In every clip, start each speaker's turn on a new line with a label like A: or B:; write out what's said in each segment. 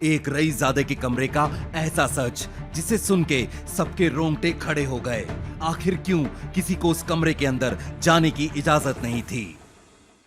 A: एक रईसजादे के कमरे का ऐसा सच जिसे सुन के सबके रोंगटे खड़े हो गए। आखिर क्यों किसी को उस कमरे के अंदर जाने की इजाजत नहीं थी?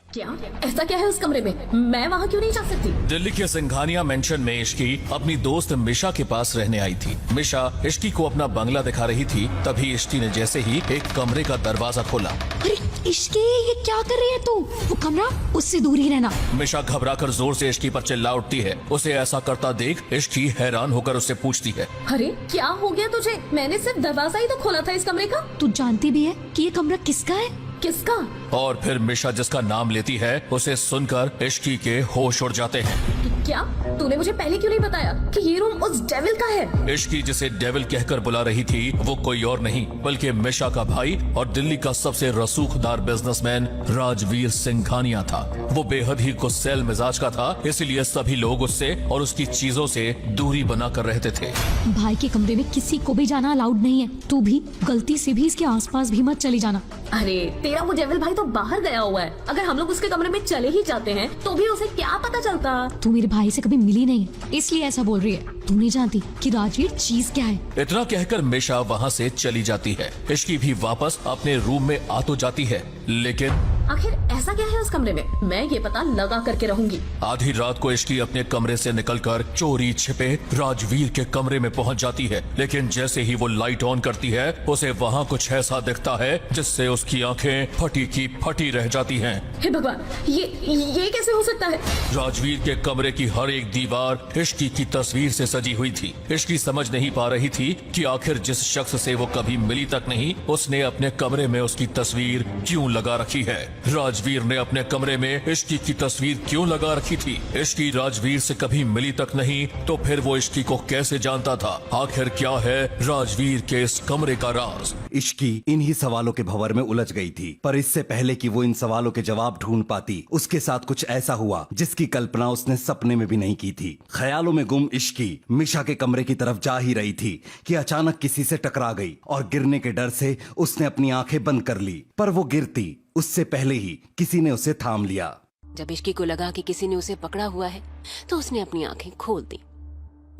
B: क्या ऐसा क्या है उस कमरे में? मैं वहाँ क्यों नहीं जा सकती?
C: दिल्ली के सिंघानिया मेंशन में इश्की अपनी दोस्त मिशा के पास रहने आई थी। मिशा इश्की को अपना बंगला दिखा रही थी, तभी इश्की ने जैसे ही एक कमरे का दरवाजा खोला।
D: अरे इश्की, ये क्या कर रही है तू? वो कमरा, उससे दूर ही रहना।
C: मिशा घबराकर जोर से इश्की पर चिल्ला उठती है। उसे ऐसा करता देख इश्की हैरान होकर उससे पूछती है,
B: अरे क्या हो गया तुझे? मैंने सिर्फ दरवाजा ही तो खोला था इस कमरे का।
D: तू जानती भी है कि ये कमरा किसका है?
B: किसका?
C: और फिर मिशा जिसका नाम लेती है उसे सुनकर इश्की के होश उड़ जाते हैं।
B: क्या तूने मुझे पहले क्यों नहीं बताया कि ये रूम उस डेविल का है?
C: इश्की जिसे डेविल कहकर बुला रही थी वो कोई और नहीं बल्कि मिशा का भाई और दिल्ली का सबसे रसूखदार बिजनेसमैन राजवीर सिंघानिया था। वो बेहद ही गुस्सैल मिजाज का था, इसीलिए सभी लोग उससे और उसकी चीजों से दूरी बना कर रहते थे।
D: भाई के कमरे में किसी को भी जाना अलाउड नहीं है। तू भी गलती से भी इसके आसपास भी मत चली जाना।
B: अरे तेरा वो डेविल भाई तो बाहर गया हुआ है। अगर हम लोग उसके कमरे में चले ही जाते हैं तो भी उसे क्या पता चलता?
D: तू मेरे भाई से कभी मिली नहीं है, इसलिए ऐसा बोल रही है। तू नहीं जानती कि राजवीर चीज क्या है।
C: इतना कहकर मिशा वहाँ से चली जाती है। इश्की भी वापस अपने रूम में आ तो जाती है, लेकिन
B: आखिर ऐसा क्या है उस कमरे में? मैं ये पता लगा करके रहूंगी।
C: आधी रात को इश्की अपने कमरे से निकलकर चोरी छिपे राजवीर के कमरे में पहुंच जाती है, लेकिन जैसे ही वो लाइट ऑन करती है उसे वहाँ कुछ ऐसा दिखता है जिससे उसकी आंखें फटी की फटी रह जाती हैं।
B: हे भगवान, ये कैसे हो सकता है?
C: राजवीर के कमरे की हर एक दीवार इश्की की तस्वीर से सजी हुई थी। इश्की समझ नहीं पा रही थी कि आखिर जिस शख्स से वो कभी मिली तक नहीं, उसने अपने कमरे में उसकी तस्वीर क्यों लगा रखी है। राजवीर ने अपने कमरे में इश्की की तस्वीर क्यों लगा रखी थी? इश्की राजवीर से कभी मिली तक नहीं तो फिर वो इश्की को कैसे जानता था? आखिर क्या है राजवीर के इस कमरे का राज?
A: इश्की इन्हीं सवालों के भंवर में उलझ गई थी, पर इससे पहले कि वो इन सवालों के जवाब ढूंढ पाती, उसके साथ कुछ ऐसा हुआ जिसकी कल्पना उसने सपने में भी नहीं की थी। ख्यालों में गुम इश्की मिशा के कमरे की तरफ जा ही रही थी कि अचानक किसी से टकरा गई और गिरने के डर से उसने अपनी आंखें बंद कर ली। पर वो गिरती उससे पहले ही किसी ने उसे थाम लिया।
E: जब इश्की को लगा कि किसी ने उसे पकड़ा हुआ है तो उसने अपनी आंखें खोल दी।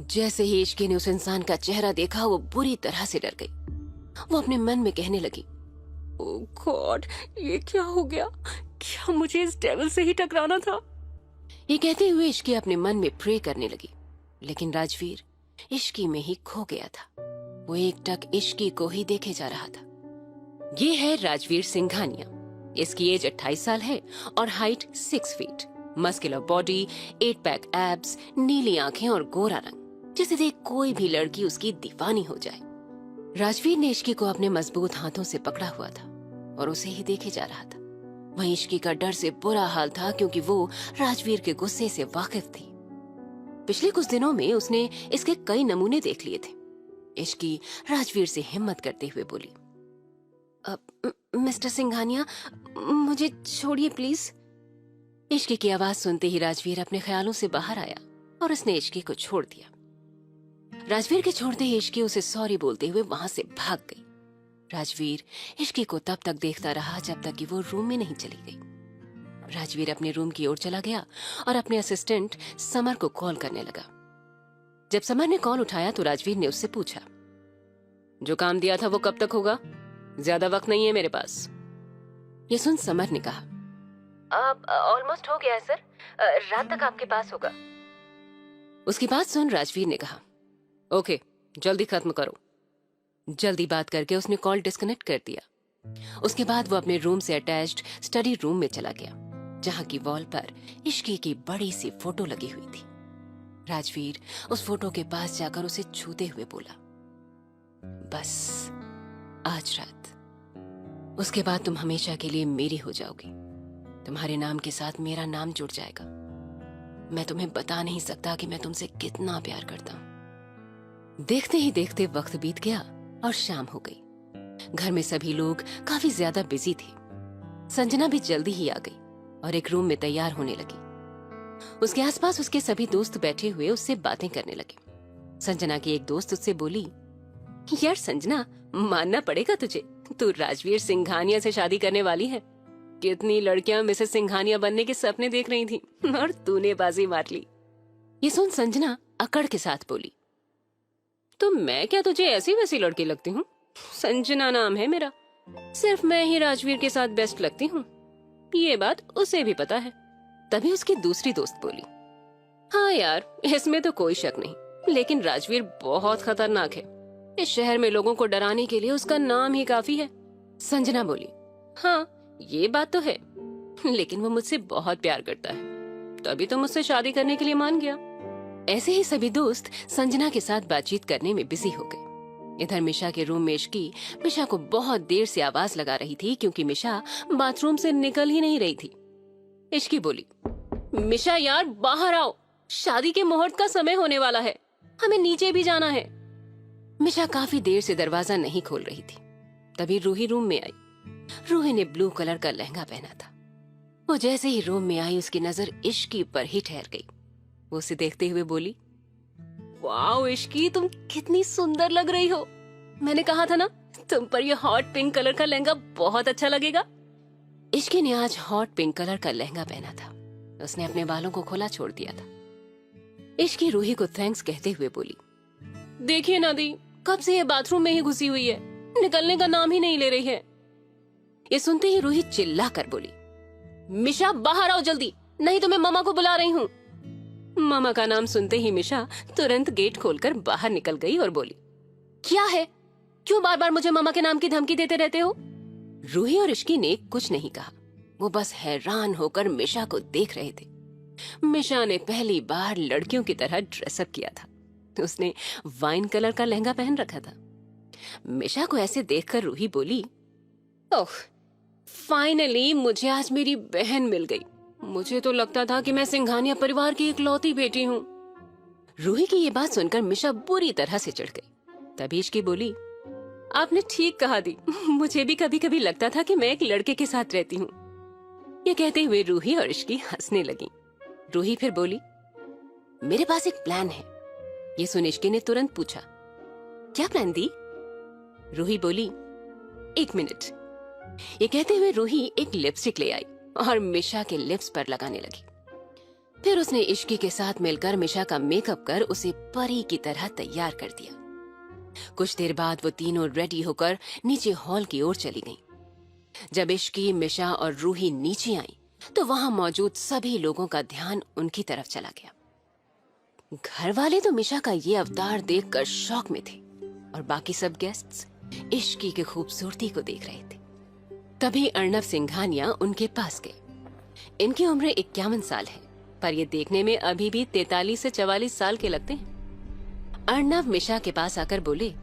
E: जैसे ही इश्की ने उस इंसान का चेहरा देखा वो बुरी तरह से डर गई। वो अपने मन में कहने लगी, ओह गॉड, ये क्या हो गया? क्या मुझे इस डेविल से ही टकराना था? ये कहते हुए इश्की अपने मन में प्रे करने लगी, लेकिन राजवीर इश्की में ही खो गया था। वो एकटक इश्की को ही देखे जा रहा था। ये है राजवीर सिंघानिया। इसकी एज 28 साल है और height 6 feet. Muscular body, 8 pack abs, नीली आंखें और गोरा रंग, जिसे देख कोई भी लड़की उसकी दीवानी हो जाए। राजवीर ने इश्की को अपने मजबूत हाथों से पकड़ा हुआ था और उसे ही देखे जा रहा था। वहीं इश्की का डर से बुरा हाल था क्योंकि वो राजवीर के गुस्से से वाकिफ थी। पिछले कुछ दिनों में उसने इसके कई नमूने देख लिए थे। इश्की राजवीर से हिम्मत करते हुए बोली, मिस्टर सिंघानिया, मुझे छोड़िए प्लीज। इश्की की आवाज सुनते ही राजवीर अपने ख्यालों से बाहर आया और उसने इश्की को छोड़ दिया। राजवीर के छोड़ते ही इश्की उसे सॉरी बोलते हुए वहां से भाग गई। राजवीर इश्की को तब तक देखता रहा जब तक कि वो रूम में नहीं चली गई। राजवीर अपने रूम की ओर चला गया और अपने असिस्टेंट समर को कॉल करने लगा। जब समर ने कॉल उठाया तो राजवीर ने उससे पूछा, जो काम दिया था वो कब तक होगा? ज्यादा वक्त नहीं है मेरे पास। ये सुन समर ने कहा, अब ऑलमोस्ट हो गया है सर, रात तक आपके पास होगा। उसकी बात सुन राजवीर ने कहा, ओके जल्दी खत्म करो। जल्दी बात करके उसने कॉल डिस्कनेक्ट कर दिया। उसके बाद वो अपने रूम से अटैच्ड स्टडी रूम में चला गया, जहां की वॉल पर इश्की की बड़ी सी फोटो लगी हुई थी। राजवीर उस फोटो के पास जाकर उसे छूते हुए बोला, बस आज रात, उसके बाद तुम हमेशा के लिए मेरी हो जाओगी। तुम्हारे नाम के साथ मेरा नाम जुड़ जाएगा। मैं तुम्हें बता नहीं सकता कि मैं तुमसे कितना प्यार करता हूं। देखते ही देखते वक्त बीत गया और शाम हो गई। घर में सभी लोग काफी ज्यादा बिजी थे। संजना भी जल्दी ही आ गई और एक रूम में तैयार होने लगी। उसके आसपास उसके सभी दोस्त बैठे हुए उससे बातें करने लगे। संजना की एक दोस्त उससे बोली, यार संजना, मानना पड़ेगा तुझे, तू राजवीर सिंघानिया से शादी करने वाली है। कितनी लड़कियां मिसेस सिंघानिया बनने के सपने देख रही थी और तूने बाजी मार ली। ये सुन संजना अकड़ के साथ बोली, तो मैं क्या तुझे ऐसी वैसी लड़की लगती हूँ? संजना नाम है मेरा। सिर्फ मैं ही राजवीर के साथ बेस्ट लगती हूँ, ये बात उसे भी पता है। तभी उसकी दूसरी दोस्त बोली, हाँ यार, इसमें तो कोई शक नहीं, लेकिन राजवीर बहुत खतरनाक है। इस शहर में लोगों को डराने के लिए उसका नाम ही काफी है। संजना बोली, हाँ ये बात तो है, लेकिन वो मुझसे बहुत प्यार करता है, तभी तो मुझसे शादी करने के लिए मान गया। ऐसे ही सभी दोस्त संजना के साथ बातचीत करने में बिजी हो गए। इधर मिशा के रूम में इश्की मिशा को बहुत देर से आवाज लगा रही थी, क्योंकि मिशा बाथरूम से निकल ही नहीं रही थी। इश्की बोली, मिशा यार बाहर आओ, शादी के मुहूर्त का समय होने वाला है, हमें नीचे भी जाना है। मिशा काफी देर से दरवाजा नहीं खोल रही थी। तभी रूही रूम में आई। रूही ने ब्लू कलर का लहंगा पहना था। वो जैसे ही रूम में आई, उसकी नजर इश्की पर ही ठहर गई। वो उसे देखते हुए बोली, वाओ इश्की, तुम कितनी सुंदर लग रही हो। मैंने कहा था ना, तुम पर ये हॉट पिंक कलर का लहंगा बहुत अच्छा लगेगा। इश्की ने आज हॉट पिंक कलर का लहंगा पहना था। उसने अपने बालों को खुला छोड़ दिया था। इश्की रूही को थैंक्स कहते हुए बोली, देखिए नादी, कब से ये बाथरूम में ही घुसी हुई है, निकलने का नाम ही नहीं ले रही है। ये सुनते ही रूही चिल्ला कर बोली, मिशा बाहर आओ जल्दी, नहीं तो मैं मामा को बुला रही हूँ। मामा का नाम सुनते ही मिशा तुरंत गेट खोलकर बाहर निकल गई और बोली, क्या है, क्यों बार बार मुझे मामा के नाम की धमकी देते रहते हो? रूही और इश्की ने कुछ नहीं कहा, वो बस हैरान होकर मिशा को देख रहे थे। मिशा ने पहली बार लड़कियों की तरह ड्रेसअप किया था। उसने वाइन कलर का लहंगा पहन रखा था। मिशा को ऐसे देखकर रूही बोली, ओह फाइनली मुझे आज मेरी बहन मिल गई। मुझे तो लगता था कि मैं सिंघानिया परिवार की इकलौती बेटी हूँ। रूही की ये बात सुनकर मिशा बुरी तरह से चिढ़ गई। तभी इश्की बोली, आपने ठीक कहा दी, मुझे भी कभी कभी लगता था कि मैं एक लड़के के साथ रहती हूँ। ये कहते हुए रूही और इश्की हंसने लगी। रूही फिर बोली, मेरे पास एक प्लान है। ये सुन इश्की ने तुरंत पूछा, क्या प्लान दी? रूही बोली, एक मिनट। ये कहते हुए रूही एक लिपस्टिक ले आई और मिशा के लिप्स पर लगाने लगी। फिर उसने इश्की के साथ मिलकर मिशा का मेकअप कर उसे परी की तरह तैयार कर दिया। कुछ देर बाद वो तीनों रेडी होकर नीचे हॉल की ओर चली गईं। जब इश्की, मिशा और रूही नीचे आई तो वहां मौजूद सभी लोगों का ध्यान उनकी तरफ चला गया। घर वाले तो मिशा का ये अवतार देखकर शॉक में थे और बाकी सब गेस्ट्स इश्की की खूबसूरती को देख रहे थे। तभी अर्णव सिंघानिया उनके पास गए। इनकी उम्र 51 साल है, पर ये देखने में अभी भी 43 से 44 साल के लगते हैं। अर्णव मिशा के पास आकर बोले,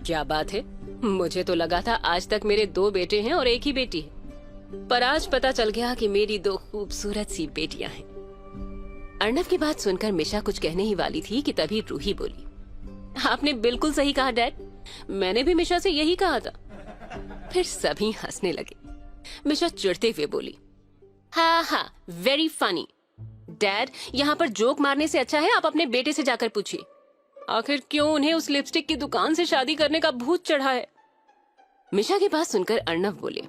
E: क्या बात है, मुझे तो लगा था आज तक मेरे 2 बेटे हैं और एक ही बेटी है, पर आज पता चल गया कि मेरी 2 खूबसूरत सी बेटियां हैं। अर्णव की बात सुनकर मिशा कुछ कहने ही वाली थी कि तभी रूही बोली, आपने बिल्कुल सही कहा डैड, मैंने भी मिशा से यही कहा था। फिर सभी हंसने लगे। मिशा चिढ़ते हुए बोली, हाँ वेरी फनी। डैड, यहाँ पर जोक मारने से अच्छा है आप अपने बेटे से जाकर पूछिए, आखिर क्यों उन्हें उस लिपस्टिक की दुकान से शादी करने का भूत चढ़ा है। मिशा की बात सुनकर अर्णव बोले,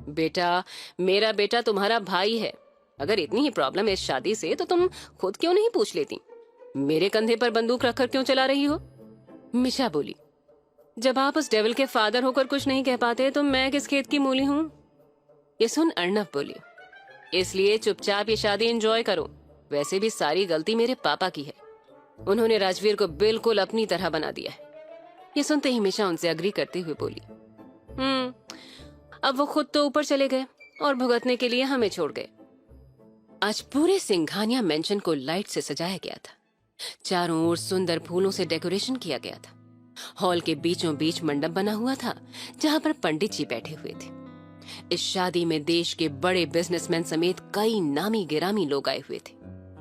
E: बेटा, मेरा बेटा तुम्हारा भाई है, अगर इतनी ही प्रॉब्लम है इस शादी से तो तुम खुद क्यों नहीं पूछ लेती? मेरे कंधे पर बंदूक रखकर क्यों चला रही हो? मिशा बोली, जब आप उस डेविल के फादर होकर कुछ नहीं कह पाते तो मैं किस खेत की मूली हूँ? ये सुन अर्णव बोली, इसलिए चुपचाप ये शादी एंजॉय करो। वैसे भी सारी गलती मेरे पापा की है, उन्होंने राजवीर को बिल्कुल अपनी तरह बना दिया है। ये सुनते ही मिशा उनसे अग्री करते हुए बोली, अब वो खुद तो ऊपर चले गए और भुगतने के लिए हमें छोड़ गए। आज पूरे सिंघानिया मेंशन को लाइट से सजाया गया था। चारों ओर सुंदर फूलों से डेकोरेशन किया गया था। हॉल के बीचों बीच मंडप बना हुआ था जहां पर पंडित जी बैठे हुए थे। इस शादी में देश के बड़े बिजनेसमैन समेत कई नामी गिरामी लोग आए हुए थे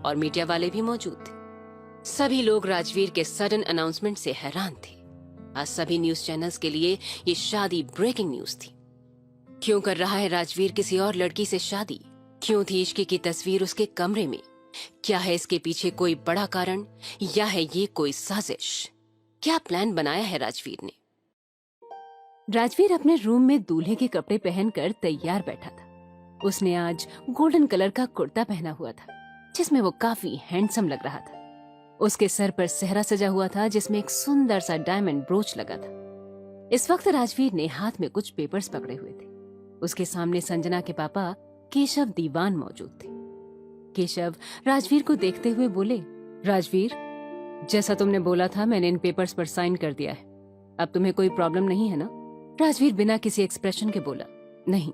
E: और मीडिया वाले भी मौजूद थे। सभी लोग राजवीर के सडन अनाउंसमेंट से हैरान थे। आज सभी न्यूज चैनल्स के लिए ये शादी ब्रेकिंग न्यूज थी। क्यों कर रहा है राजवीर किसी और लड़की से शादी? क्यों थी इश्की की तस्वीर उसके कमरे में? क्या है इसके पीछे कोई बड़ा कारण या है ये कोई साजिश? क्या प्लान बनाया है राजवीर ने? राजवीर अपने रूम में दूल्हे के कपड़े पहनकर तैयार बैठा था। उसने आज गोल्डन कलर का कुर्ता पहना हुआ था जिसमें वो काफी हैंडसम लग रहा था। उसके सर पर सेहरा सजा हुआ था जिसमें एक सुंदर सा डायमंड ब्रोच लगा था। इस वक्त राजवीर ने हाथ में कुछ पेपर्स पकड़े हुए थे। उसके सामने संजना के पापा केशव दीवान मौजूद थे। केशव राजवीर को देखते हुए बोले, राजवीर, जैसा तुमने बोला था मैंने इन पेपर्स पर साइन कर दिया है। अब तुम्हें कोई प्रॉब्लम नहीं है ना? राजवीर बिना किसी एक्सप्रेशन के बोला, नहीं,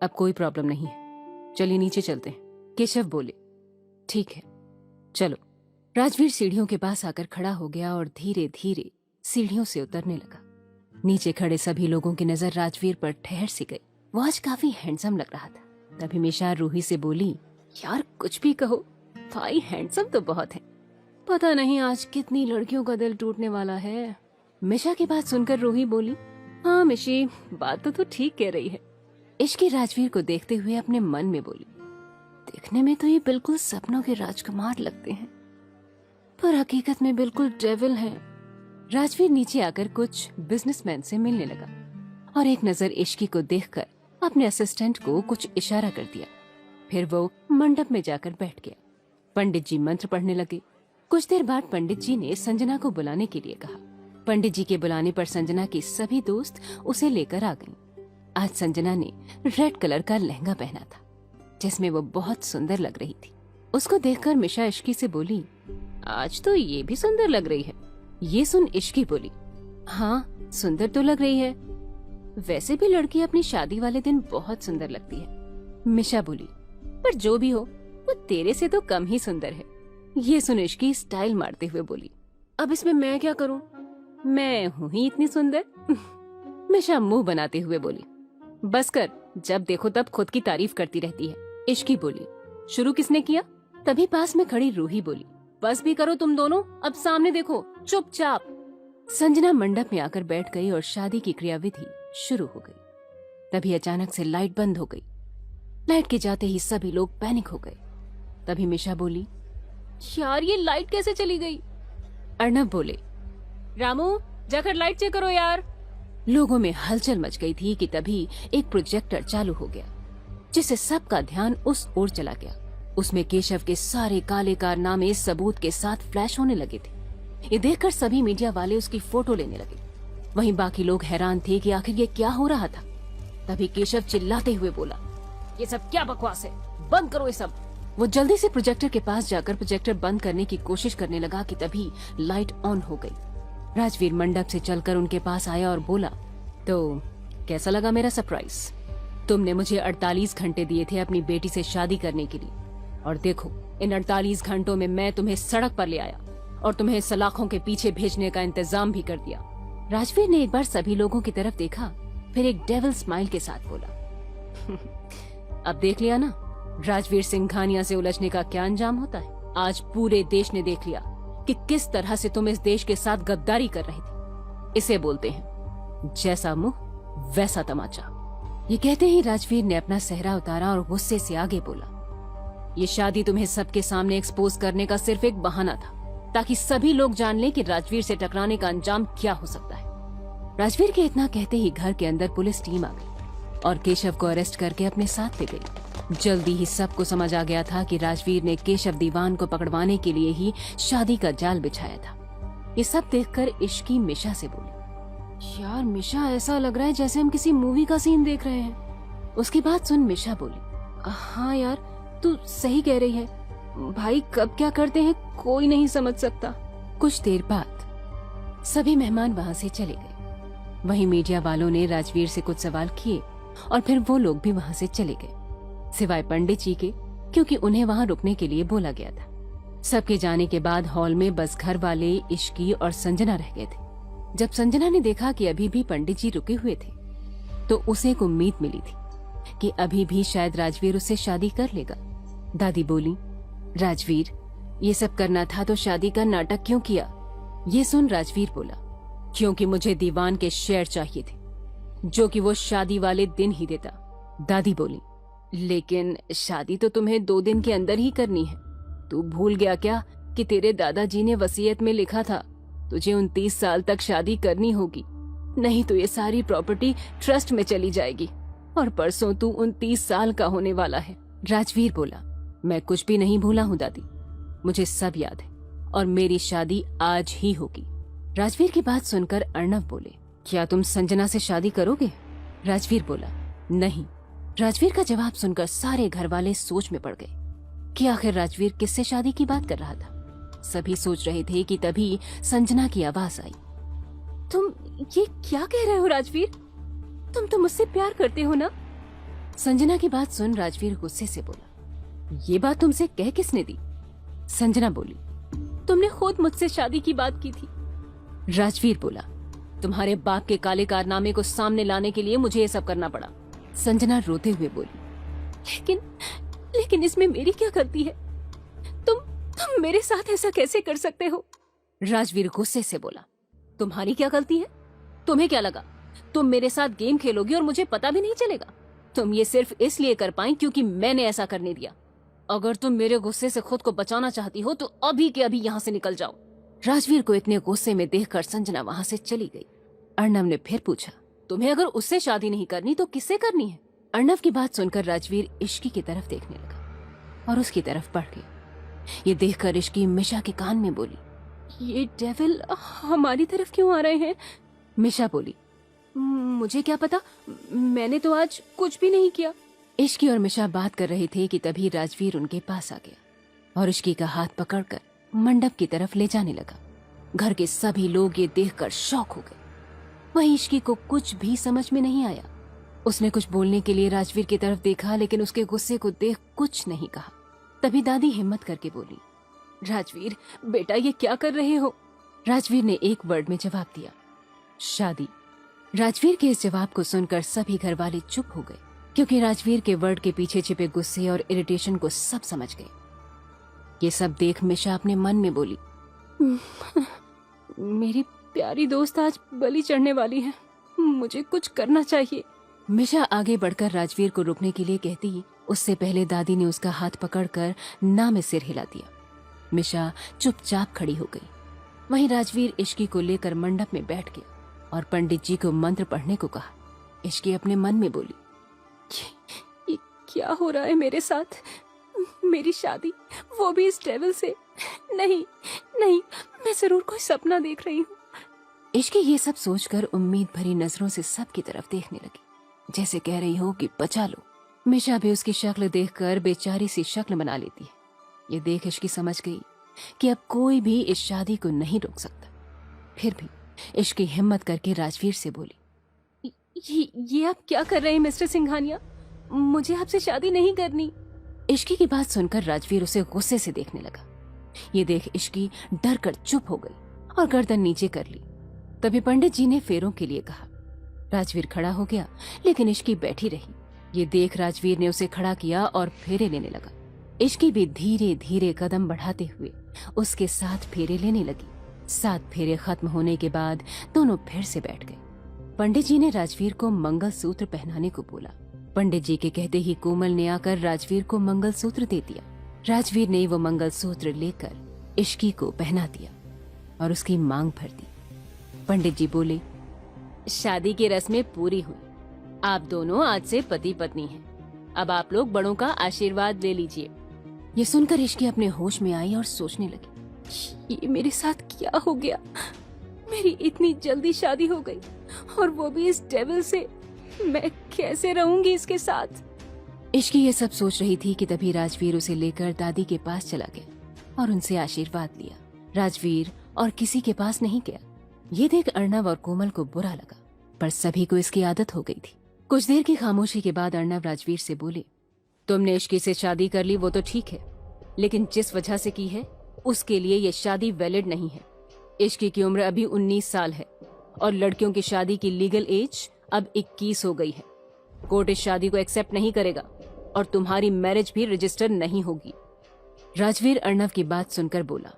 E: अब कोई प्रॉब्लम नहीं है, चलिए नीचे चलते हैं। केशव बोले, ठीक है चलो। राजवीर सीढ़ियों के पास आकर खड़ा हो गया और धीरे धीरे सीढ़ियों से उतरने लगा। नीचे खड़े सभी लोगों की नजर राजवीर पर ठहर सी गई। वो आज काफी हैंडसम लग रहा था। तभी मिशा रूही से बोली, यार कुछ भी कहो, भाई हैंडसम तो बहुत है, पता नहीं आज कितनी लड़कियों का दिल टूटने वाला है। मिशा की बात सुनकर रूही बोली, हाँ मिशी, बात तो तू ठीक कह रही है। इश्की राजवीर को देखते हुए अपने मन में बोली, देखने में तो ये बिल्कुल सपनों के राजकुमार लगते हैं, पर हकीकत में बिल्कुल डेविल हैं। राजवीर नीचे आकर कुछ बिजनेसमैन से मिलने लगा और एक नजर इश्की को देखकर अपने असिस्टेंट को कुछ इशारा कर दिया। फिर वो मंडप में जाकर बैठ गया। पंडित जी मंत्र पढ़ने लगे। कुछ देर बाद पंडित जी ने संजना को बुलाने के लिए कहा। पंडित जी के बुलाने पर संजना की सभी दोस्त उसे लेकर आ गईं। आज संजना ने रेड कलर का लहंगा पहना था जिसमें वो बहुत सुंदर लग रही थी। उसको देखकर मिशा इश्की से बोली, आज तो ये भी सुंदर लग रही है। ये सुन इश्की बोली, हाँ सुंदर तो लग रही है, वैसे भी लड़की अपनी शादी वाले दिन बहुत सुंदर लगती है। मिशा बोली, पर जो भी हो वो तेरे से तो कम ही सुंदर है। ये सुन इश्की स्टाइल मारते हुए बोली, अब इसमें मैं क्या करूं, मैं हूं ही इतनी सुंदर। मिशा मुंह बनाते हुए बोली, बस कर, जब देखो तब खुद की तारीफ करती रहती है। इश्की बोली, शुरू किसने किया? तभी पास में खड़ी रूही बोली, बस भी करो तुम दोनों, अब सामने देखो चुपचाप। संजना मंडप में आकर बैठ गई और शादी की क्रियाविधि शुरू हो गई। तभी अचानक से लाइट बंद हो गई। लाइट के जाते ही सभी लोग पैनिक हो गए। तभी मिशा बोली, यार ये लाइट कैसे चली गई? अर्नब बोले, रामू जाकर लाइट चेक करो यार। लोगों में हलचल मच गई थी कि तभी एक प्रोजेक्टर चालू हो गया जिससे सबका ध्यान उस ओर चला गया। उसमें केशव के सारे काले कारनामे सबूत के साथ फ्लैश होने लगे थे। ये देखकर सभी मीडिया वाले उसकी फोटो लेने लगे। वहीं बाकी लोग हैरान थे कि आखिर ये क्या हो रहा था। तभी केशव चिल्लाते हुए बोला, ये सब क्या बकवास है, बंद करो ये सब। वो जल्दी से प्रोजेक्टर के पास जाकर प्रोजेक्टर बंद करने की कोशिश करने लगा कि तभी लाइट ऑन हो गई। राजवीर मंडप से चलकर उनके पास आया और बोला, तो कैसा लगा मेरा सरप्राइज? तुमने मुझे 48 घंटे दिए थे अपनी बेटी से शादी करने के लिए, और देखो इन 48 घंटों में मैं तुम्हें सड़क पर ले आया और तुम्हें सलाखों के पीछे भेजने का इंतजाम भी कर दिया। राजवीर ने एक बार सभी लोगों की तरफ देखा, फिर एक डेविल स्माइल के साथ बोला, अब देख लिया ना राजवीर सिंघानिया से उलझने का क्या अंजाम होता है। आज पूरे देश ने देख लिया कि किस तरह से तुम इस देश के साथ गद्दारी कर रहे थे। इसे बोलते हैं जैसा मुंह वैसा तमाचा। ये कहते ही राजवीर ने अपना सेहरा उतारा और गुस्से से आगे बोला, ये शादी तुम्हें सबके सामने एक्सपोज करने का सिर्फ एक बहाना था ताकि सभी लोग जान लें कि राजवीर से टकराने का अंजाम क्या हो सकता है। राजवीर के इतना कहते ही घर के अंदर पुलिस टीम आ गई और केशव को अरेस्ट करके अपने साथ ले गई। जल्दी ही सबको समझ आ गया था कि राजवीर ने केशव दीवान को पकड़वाने के लिए ही शादी का जाल बिछाया था। ये सब देखकर इश्की मिशा से बोली, यार मिशा ऐसा लग रहा है जैसे हम किसी मूवी का सीन देख रहे हैं। उसकी बात सुन मिशा बोली, हाँ यार तू सही कह रही है, भाई कब क्या करते हैं कोई नहीं समझ सकता। कुछ देर बाद सभी मेहमान वहाँ से चले गए। वहीं मीडिया वालों ने राजवीर से कुछ सवाल किए और फिर वो लोग भी वहाँ से चले गए, सिवाय पंडित जी के, क्योंकि उन्हें वहाँ रुकने के लिए बोला गया था। सबके जाने के बाद हॉल में बस घर वाले, इश्की और संजना रह गए थे। जब संजना ने देखा कि अभी भी पंडित जी रुके हुए थे तो उसे एक उम्मीद मिली थी कि अभी भी शायद राजवीर उससे शादी कर लेगा। दादी बोली, राजवीर ये सब करना था तो शादी का नाटक क्यों किया? ये सुन राजवीर बोला, क्योंकि मुझे दीवान के शेयर चाहिए थे जो कि वो शादी वाले दिन ही देता। दादी बोली, लेकिन शादी तो तुम्हें 2 दिन के अंदर ही करनी है। तू भूल गया क्या कि तेरे दादाजी ने वसीयत में लिखा था तुझे 29 साल तक शादी करनी होगी, नहीं तो ये सारी प्रॉपर्टी ट्रस्ट में चली जाएगी और परसों तू 29 साल का होने वाला है। राजवीर बोला, मैं कुछ भी नहीं भूला हूँ दादी, मुझे सब याद है और मेरी शादी आज ही होगी। राजवीर की बात सुनकर अर्णव बोले, क्या तुम संजना से शादी करोगे? राजवीर बोला, नहीं। राजवीर का जवाब सुनकर सारे घर वाले सोच में पड़ गए कि आखिर राजवीर किससे शादी की बात कर रहा था। सभी सोच रहे थे कि तभी संजना की आवाज आई, तुम ये क्या कह रहे हो राजवीर? तुम तो मुझसे प्यार करते हो ना? संजना की बात सुन राजवीर गुस्से से बोला, ये बात तुमसे कह किसने दी? संजना बोली, तुमने खुद मुझसे शादी की बात की थी। राजवीर बोला, तुम्हारे बाप के काले कारनामे को सामने लाने के लिए मुझे ये सब करना पड़ा। संजना रोते हुए बोली, लेकिन इसमें मेरी क्या गलती है? तुम मेरे साथ ऐसा कैसे कर सकते हो? राजवीर गुस्से से बोला, तुम्हारी क्या गलती है? तुम्हें क्या लगा तुम मेरे साथ गेम खेलोगी और मुझे पता भी नहीं चलेगा? तुम ये सिर्फ इसलिए कर पाई क्योंकि मैंने ऐसा करने दिया। अगर तुम मेरे गुस्से से खुद को बचाना चाहती हो तो अभी के अभी यहाँ से निकल जाओ। राजवीर को इतने गुस्से में देखकर संजना वहां से चली गई। अर्णव ने फिर पूछा, तुम्हें अगर उससे शादी नहीं करनी तो किससे करनी है? अर्णव की बात सुनकर राजवीर इश्की की तरफ देखने लगा और उसकी तरफ बढ़ गई। ये देखकर इश्की मिशा के कान में बोली, ये डेविल हमारी तरफ क्यों आ रहे हैं? मिशा बोली, मुझे क्या पता, मैंने तो आज कुछ भी नहीं किया। इश्की और मिशा बात कर रहे थे कि तभी राजवीर उनके पास आ गया और इश्की का हाथ पकड़कर मंडप की तरफ ले जाने लगा। घर के सभी लोग ये देखकर शॉक हो गए। वहीं इश्की को कुछ भी समझ में नहीं आया। उसने कुछ बोलने के लिए राजवीर की तरफ देखा, लेकिन उसके गुस्से को देख कुछ नहीं कहा। तभी दादी हिम्मत करके बोली, राजवीर बेटा ये क्या कर रहे हो? राजवीर ने एक वर्ड में जवाब दिया, शादी। राजवीर के इस जवाब को सुनकर सभी घर वाले चुप हो गए, क्योंकि राजवीर के वर्ड के पीछे छिपे गुस्से और इरिटेशन को सब समझ गए। ये सब देख मिशा अपने मन में बोली, मेरी प्यारी दोस्त आज बलि चढ़ने वाली है, मुझे कुछ करना चाहिए। मिशा आगे बढ़कर राजवीर को रुकने के लिए कहती, उससे पहले दादी ने उसका हाथ पकड़कर ना में सिर हिला दिया। मिशा चुपचाप खड़ी हो गई। वहीं राजवीर इश्की को लेकर मंडप में बैठ गया और पंडित जी को मंत्र पढ़ने को कहा। इश्की अपने मन में बोली, ये क्या हो रहा है मेरे साथ? मेरी शादी, वो भी इस डेविल से? नहीं नहीं, मैं जरूर कोई सपना देख रही हूँ। इश्की ये सब सोचकर उम्मीद भरी नजरों से सबकी तरफ देखने लगी, जैसे कह रही हो कि बचा लो। मिशा भी उसकी शक्ल देखकर बेचारी सी शक्ल बना लेती है। ये देख इश्की समझ गई कि अब कोई भी इस शादी को नहीं रोक सकता। फिर भी इश्की हिम्मत करके राजवीर से बोली, ये आप क्या कर रहे हैं मिस्टर सिंघानिया? मुझे आपसे शादी नहीं करनी। इश्की की बात सुनकर राजवीर उसे गुस्से से देखने लगा। ये देख इश्की डर कर चुप हो गई और गर्दन नीचे कर ली। तभी पंडित जी ने फेरों के लिए कहा। राजवीर खड़ा हो गया, लेकिन इश्की बैठी रही। ये देख राजवीर ने उसे खड़ा किया और फेरे लेने लगा। इश्की भी धीरे धीरे कदम बढ़ाते हुए उसके साथ फेरे लेने लगी। 7 फेरे खत्म होने के बाद दोनों फिर से बैठ गए। पंडित जी ने राजवीर को मंगलसूत्र पहनाने को बोला। पंडित जी के कहते ही कोमल ने आकर राजवीर को मंगलसूत्र दे दिया। राजवीर ने वो मंगलसूत्र लेकर इश्की को पहना दिया और उसकी मांग भर दी। पंडित जी बोले, शादी की रस्में पूरी हुई। आप दोनों आज से पति पत्नी हैं। अब आप लोग बड़ों का आशीर्वाद ले लीजिए। ये सुनकर इश्की अपने होश में आई और सोचने लगी, ये मेरे साथ क्या हो गया? मेरी इतनी जल्दी शादी हो गई और वो भी इस डेविल से। मैं कैसे रहूंगी इसके साथ? इश्की ये सब सोच रही थी कि तभी राजवीर उसे लेकर दादी के पास चला गया और उनसे आशीर्वाद लिया। राजवीर और किसी के पास नहीं गया। ये देख अर्णव और कोमल को बुरा लगा, पर सभी को इसकी आदत हो गई थी। कुछ देर की खामोशी के बाद अर्णव राजवीर से बोले, तुमने इश्की से शादी कर ली वो तो ठीक है, लेकिन जिस वजह से की है उसके लिए ये शादी वैलिड नहीं है। इश्की की उम्र अभी 19 साल है और लड़कियों की शादी की लीगल एज अब 21 हो गई है। कोर्ट इस शादी को एक्सेप्ट नहीं करेगा और तुम्हारी मैरिज भी रजिस्टर नहीं होगी। राजवीर अर्णव की बात सुनकर बोला,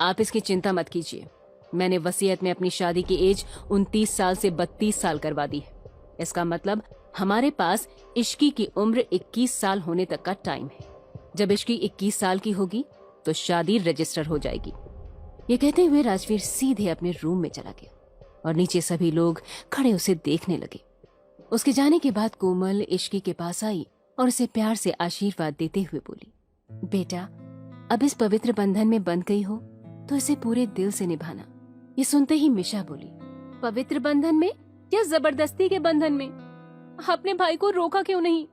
E: आप इसकी चिंता मत कीजिए। मैंने वसीयत में अपनी शादी की एज 29 साल से 32 साल करवा दी है। इसका मतलब हमारे पास इश्की की उम्र 21 साल होने तक का टाइम है। जब इश्की 21 साल की होगी तो शादी रजिस्टर हो जाएगी। ये कहते हुए राजवीर सीधे अपने रूम में चला गया और नीचे सभी लोग खड़े उसे देखने लगे। उसके जाने के बाद कोमल इश्की के पास आई और उसे प्यार से आशीर्वाद देते हुए बोली, बेटा अब इस पवित्र बंधन में बंध गई हो तो इसे पूरे दिल से निभाना। ये सुनते ही मिशा बोली, पवित्र बंधन में या जबरदस्ती के बंधन में? अपने भाई को रोका क्यों नहीं?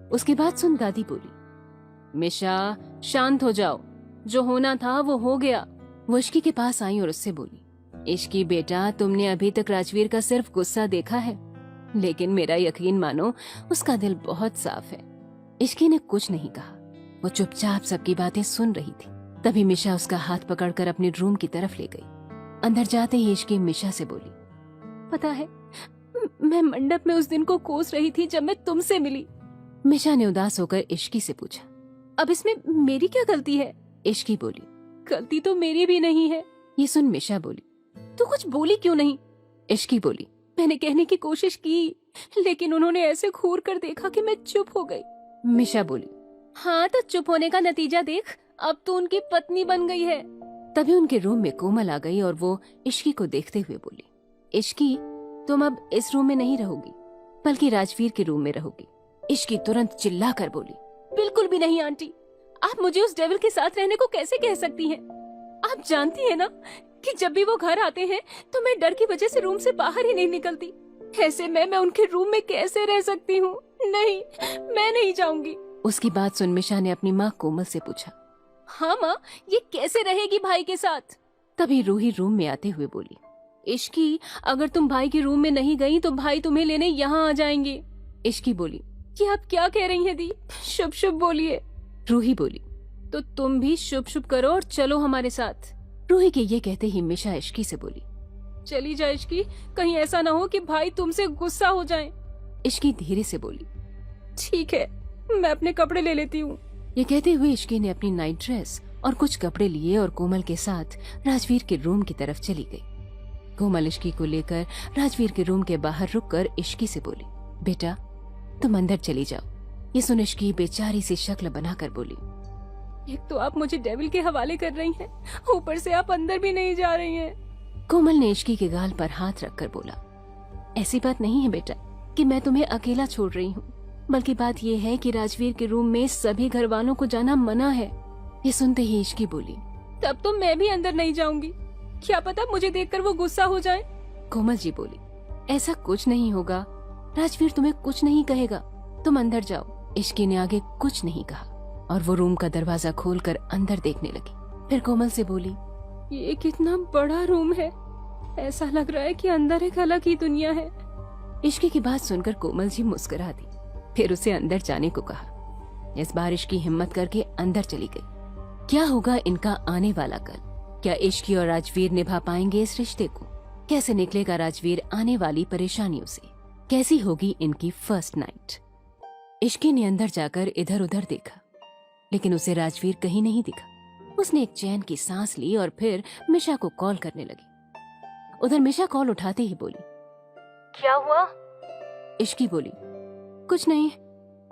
E: उसकी बात सुन दादी बोली, मिशा शांत हो जाओ, जो होना था वो हो गया। वो इश्की के पास आई और उससे बोली, इश्की बेटा, तुमने अभी तक राजवीर का सिर्फ गुस्सा देखा है, लेकिन मेरा यकीन मानो उसका दिल बहुत साफ है। इश्की ने कुछ नहीं कहा, वो चुपचाप सबकी बातें सुन रही थी। तभी मिशा उसका हाथ पकड़कर अपने रूम की तरफ ले गई। अंदर जाते ही इश्की मिशा से बोली, पता है मैं मंडप में उस दिन को कोस रही थी जब मैं तुमसे मिली। मिशा ने उदास होकर इश्की से पूछा, अब इसमें मेरी क्या गलती है? इश्की बोली, गलती तो मेरी भी नहीं है। ये सुन मिशा बोली, तू कुछ बोली क्यों नहीं? इश्की बोली, मैंने कहने की कोशिश की, लेकिन उन्होंने ऐसे घूर कर देखा कि मैं चुप हो गई। मिशा बोली, हाँ तो चुप होने का नतीजा देख, अब तो उनकी पत्नी बन गई है। तभी उनके रूम में कोमल आ गई और वो इश्की को देखते हुए बोली, इश्की तुम अब इस रूम में नहीं रहोगी, बल्कि राजवीर के रूम में रहोगी। इश्की तुरंत चिल्ला कर बोली, बिल्कुल भी नहीं आंटी, आप मुझे उस डेविल के साथ रहने को कैसे कह सकती हैं? आप जानती हैं ना कि जब भी वो घर आते हैं तो मैं डर की वजह से रूम से बाहर ही नहीं निकलती। ऐसे में मैं उनके रूम में कैसे रह सकती हूँ? नहीं, मैं नहीं जाऊंगी। उसकी बात सुन मिशा ने अपनी माँ कोमल से पूछा, हाँ माँ, ये कैसे रहेगी भाई के साथ? तभी रूही रूम में आते हुए बोली, इश्की अगर तुम भाई के रूम में नहीं गई तो भाई तुम्हें लेने यहाँ आ जाएंगे। इश्की बोली, ये आप क्या कह रही हैं दी? शुभ शुभ बोलिए। रूही बोली, तो तुम भी शुभ शुभ करो और चलो हमारे साथ। रूही के ये कहते ही मिशा इश्की से बोली, चली जा इश्की, कहीं ऐसा ना हो कि भाई तुमसे गुस्सा हो जाए। इश्की धीरे से बोली, ठीक है, मैं अपने कपड़े ले लेती हूँ। ये कहते हुए इश्की ने अपनी नाइट ड्रेस और कुछ कपड़े लिए और कोमल के साथ राजवीर के रूम की तरफ चली गई। कोमल इश्की को लेकर राजवीर के रूम के बाहर रुककर इश्की से बोली, बेटा तुम अंदर चली जाओ। ये सुन इश्की बेचारी सी शक्ल बनाकर बोली, एक तो आप मुझे डेविल के हवाले कर रही हैं, ऊपर से आप अंदर भी नहीं जा रही हैं। कोमल ने इश्की के गाल पर हाथ रखकर बोला, ऐसी बात नहीं है बेटा कि मैं तुम्हें अकेला छोड़ रही हूँ, बल्कि बात ये है कि राजवीर के रूम में सभी घर वालों को जाना मना है। ये सुनते ही इश्की बोली, तब तो मैं भी अंदर नहीं जाऊंगी, क्या पता मुझे देखकर वो गुस्सा हो जाए। कोमल जी बोली, ऐसा कुछ नहीं होगा, राजवीर तुम्हें कुछ नहीं कहेगा, तुम अंदर जाओ। इश्की ने आगे कुछ नहीं कहा और वो रूम का दरवाजा खोलकर अंदर देखने लगी। फिर कोमल से बोली, ये कितना बड़ा रूम है, ऐसा लग रहा है कि अंदर एक अलग ही दुनिया है। इश्की की बात सुनकर कोमल जी मुस्कुरा दी, फिर उसे अंदर जाने को कहा। इस बार इश्की हिम्मत करके अंदर चली गई। क्या होगा इनका आने वाला कल? क्या इश्की और राजवीर निभा पाएंगे इस रिश्ते को? कैसे निकलेगा राजवीर आने वाली परेशानियों से? कैसी होगी इनकी फर्स्ट नाइट? इश्की ने अंदर जाकर इधर उधर देखा, लेकिन उसे राजवीर कहीं नहीं दिखा। उसने एक चैन की सांस ली और फिर मिशा को कॉल करने लगी। उधर मिशा कॉल उठाते ही बोली, क्या हुआ? इश्की बोली, कुछ नहीं,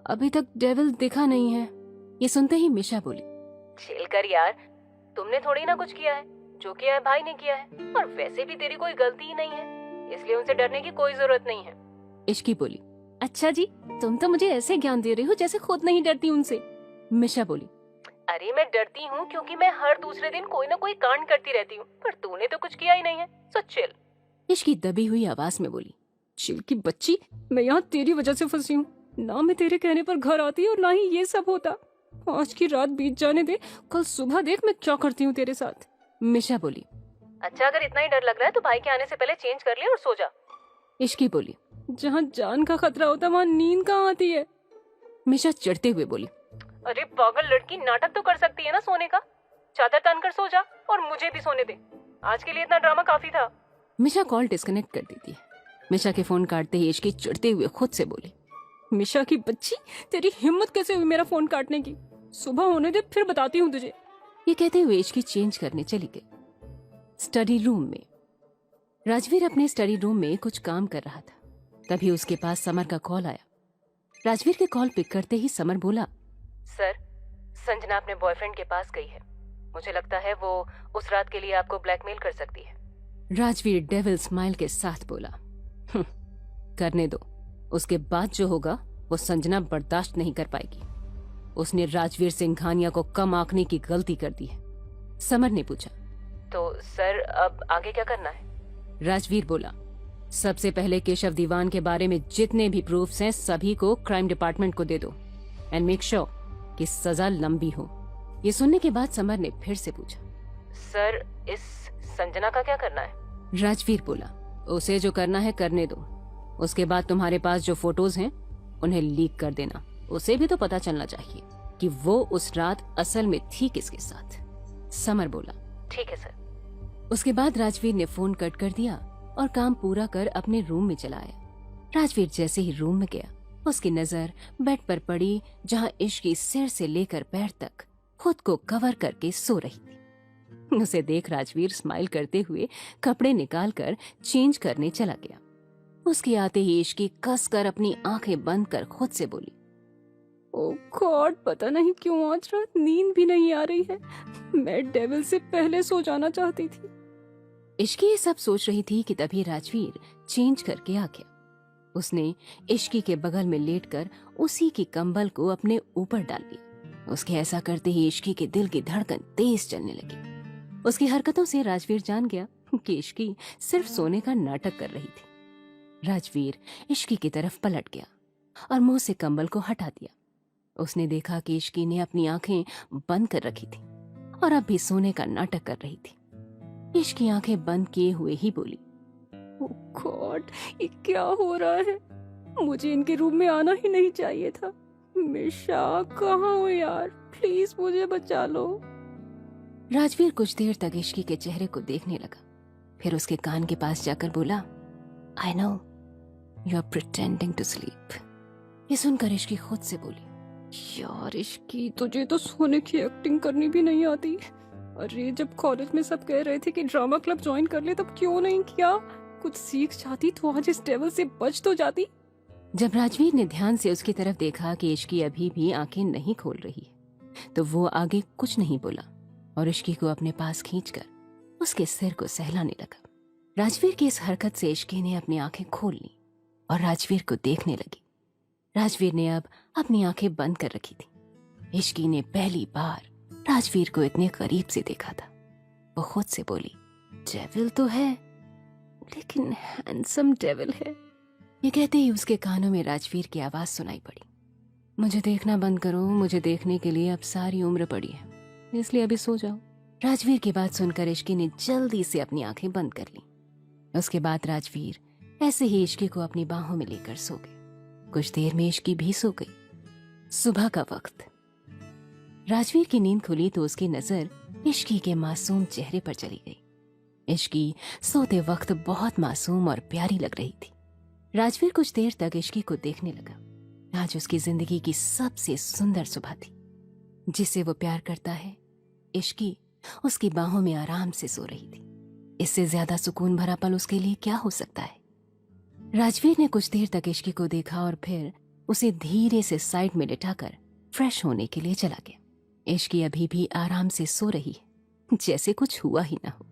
E: अभी तक डेविल दिखा नहीं है। ये सुनते ही मिशा बोली, चिल कर यार, तुमने थोड़ी ना कुछ किया है, जो किया है भाई ने किया है, और वैसे भी तेरी कोई गलती ही नहीं है, इसलिए उनसे डरने की कोई जरूरत नहीं है। इश्की बोली, अच्छा जी, तुम तो मुझे ऐसे ज्ञान दे रही हो जैसे खुद नहीं डरती उनसे। मिशा बोली, अरे मैं डरती हूँ क्योंकि मैं हर दूसरे दिन कोई ना कोई कांड करती रहती हूँ, पर तूने तो कुछ किया ही नहीं है, सो चिल। इश्की दबी हुई आवाज में बोली, चिल की बच्ची, मैं यहाँ तेरी वजह से फंसी हूँ, ना मैं तेरे कहने पर घर आती और ना ही ये सब होता। आज की रात बीत जाने दे, कल सुबह देख मैं क्या करती हूँ तेरे साथ। मिशा बोली, अच्छा अगर इतना ही डर लग रहा है तो भाई के आने से पहले चेंज कर ले और सो जा। इश्की बोली, जहाँ जान का खतरा होता वहाँ नींद कहाँ आती है। मिशा चिढ़ते हुए बोली, अरे पागल लड़की, नाटक तो कर सकती है ना सोने का, चादर तान कर सो जा और मुझे भी सोने दे, आज के लिए इतना ड्रामा काफी था। मिशा कॉल डिस्कनेक्ट कर देती है। मिशा के फोन काटते ही इश्की चिढ़ते हुए खुद से बोली, मिशा की बच्ची, तेरी हिम्मत कैसे हुई मेरा फोन काटने की, सुबह होने दे फिर बताती हूँ तुझे। ये कहते हुए इश्की चेंज करने चली गई। स्टडी रूम में राजवीर अपने स्टडी रूम में कुछ काम कर रहा था, तभी उसके पास समर का कॉल आया। राजवीर के कॉल पिक करते ही समर बोला, सर, संजना अपने बॉयफ्रेंड के पास गई है, मुझे लगता है वो उस रात के लिए आपको ब्लैकमेल कर सकती है। राजवीर डेविल स्माइल के साथ बोला, करने दो, उसके बाद जो होगा वो संजना बर्दाश्त नहीं कर पाएगी। उसने राजवीर सिंघानिया को कम आंकने की गलती कर दी है। समर ने पूछा, तो सर अब आगे क्या करना है? राजवीर बोला, सबसे पहले केशव दीवान के बारे में जितने भी प्रूफ्स हैं सभी को क्राइम डिपार्टमेंट को दे दो एंड मेक श्योर कि सजा लंबी हो। ये सुनने के बाद समर ने फिर से पूछा, सर इस संजना का क्या करना है? राजवीर बोला, उसे जो करना है करने दो। उसके बाद तुम्हारे पास जो फोटोज हैं उन्हें लीक कर देना। उसे भी तो पता चलना चाहिए कि वो उस रात असल में थी किसके साथ। समर बोला, ठीक है सर। उसके बाद राजवीर ने फोन कट कर दिया और काम पूरा कर अपने रूम में चला आया। राजवीर जैसे ही रूम में गया, उसकी नजर बेड पर पड़ी जहां इश्की सिर से लेकर पैर तक खुद को कवर करके सो रही थी। उसे देख राजवीर स्माइल करते हुए कपड़े निकालकर चेंज करने चला गया। उसके आते ही इश्की कसकर अपनी आंखें बंद कर खुद से बोली, ओह गॉड, पता नहीं क्यों आज रात नींद भी नहीं आ रही है। मैं डेविल से पहले सो जाना चाहती थी। इश्की ये सब सोच रही थी कि तभी राजवीर चेंज करके आ गया। उसने इश्की के बगल में लेटकर उसी की कंबल को अपने ऊपर डाल लिया। उसके ऐसा करते ही इश्की के दिल की धड़कन तेज चलने लगी। उसकी हरकतों से राजवीर जान गया कि इश्की सिर्फ सोने का नाटक कर रही थी। राजवीर इश्की की तरफ पलट गया और मुंह से कंबल को हटा दिया। उसने देखा कि इश्की ने अपनी आंखें बंद कर रखी थी और अब भी सोने का नाटक कर रही थी। इश्की आंखें बंद किए हुए ही बोली, ओह गॉड, ये क्या हो रहा है? मुझे इनके रूम में आना ही नहीं चाहिए था। मिशा, कहाँ हो यार? प्लीज मुझे बचा लो। राजवीर कुछ देर तक इश्की के चेहरे को देखने लगा, फिर उसके कान के पास जाकर बोला, I know you are pretending to sleep. ये सुनकर इश्की खुद से बोली, यार इश्की, तुझे तो सोने की एक्टिंग करनी भी नहीं आती। अरे जब कॉलेज में सब कह रहे थे कि ड्रामा क्लब ज्वाइन कर ले, तब क्यों नहीं किया? कुछ सीख जाती तो आज इस डेविल से बच तो जाती। जब राजवीर ने ध्यान से उसकी तरफ देखा कि इश्की अभी भी आंखें नहीं खोल रही है, तो वो आगे कुछ नहीं बोला और इश्की को अपने पास खींचकर उसके सिर को सहलाने लगा। राजवीर की इस हरकत से इश्की ने अपनी आंखें खोल ली और राजवीर को देखने लगी। राजवीर ने अब अपनी आंखें बंद कर रखी थी। इश्की ने पहली बार राजवीर को इतने करीब से देखा था। वो खुद से बोली, डेविल तो है लेकिन हैंडसम डेविल है। ये कहते ही उसके कानों में राजवीर की आवाज सुनाई पड़ी, मुझे देखना बंद करो, मुझे देखने के लिए अब सारी उम्र पड़ी है, इसलिए अभी सो जाओ। राजवीर की बात सुनकर इश्की ने जल्दी से अपनी आंखें बंद कर ली। उसके बाद राजवीर ऐसे ही इश्की को अपनी बाहों में लेकर सो गए। कुछ देर में इश्की भी सो गई। सुबह का वक्त राजवीर की नींद खुली तो उसकी नजर इश्की के मासूम चेहरे पर चली गई। इश्की सोते वक्त बहुत मासूम और प्यारी लग रही थी। राजवीर कुछ देर तक इश्की को देखने लगा। आज उसकी जिंदगी की सबसे सुंदर सुबह थी। जिसे वो प्यार करता है, इश्की उसकी बाहों में आराम से सो रही थी। इससे ज्यादा सुकून भरा पल उसके लिए क्या हो सकता है? राजवीर ने कुछ देर तक इश्की को देखा और फिर उसे धीरे से साइड में लिटाकर फ्रेश होने के लिए चला गया। इश्की अभी भी आराम से सो रही है, जैसे कुछ हुआ ही ना हो।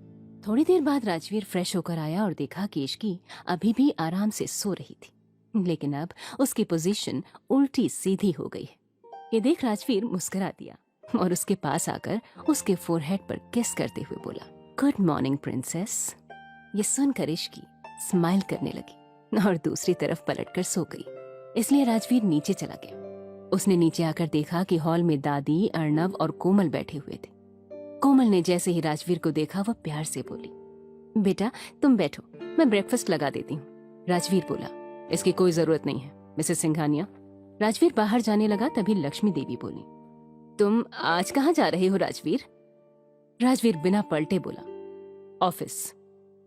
E: थोड़ी देर बाद राजवीर फ्रेश होकर आया और देखा कि इश्की अभी भी आराम से सो रही थी, लेकिन अब उसकी पोजीशन उल्टी सीधी हो गई है। ये देख राजवीर मुस्कुरा दिया और उसके पास आकर उसके फोरहेड पर किस करते हुए बोला, गुड मॉर्निंग प्रिंसेस। ये सुनकर इश्की स्माइल करने लगी और दूसरी तरफ पलटकर सो गई। इसलिए राजवीर नीचे चला गया। उसने नीचे आकर देखा कि हॉल में दादी, अर्नब और कोमल बैठे हुए थे। कोमल ने जैसे ही राजवीर को देखा वो प्यार से बोली, बेटा तुम बैठो, मैं ब्रेकफास्ट लगा देती हूँ। राजवीर बोला, इसकी कोई जरूरत नहीं है मिसेस सिंघानिया। राजवीर बाहर जाने लगा तभी लक्ष्मी देवी बोली, तुम आज कहाँ जा रहे हो राजवीर? राजवीर बिना पलटे बोला, ऑफिस।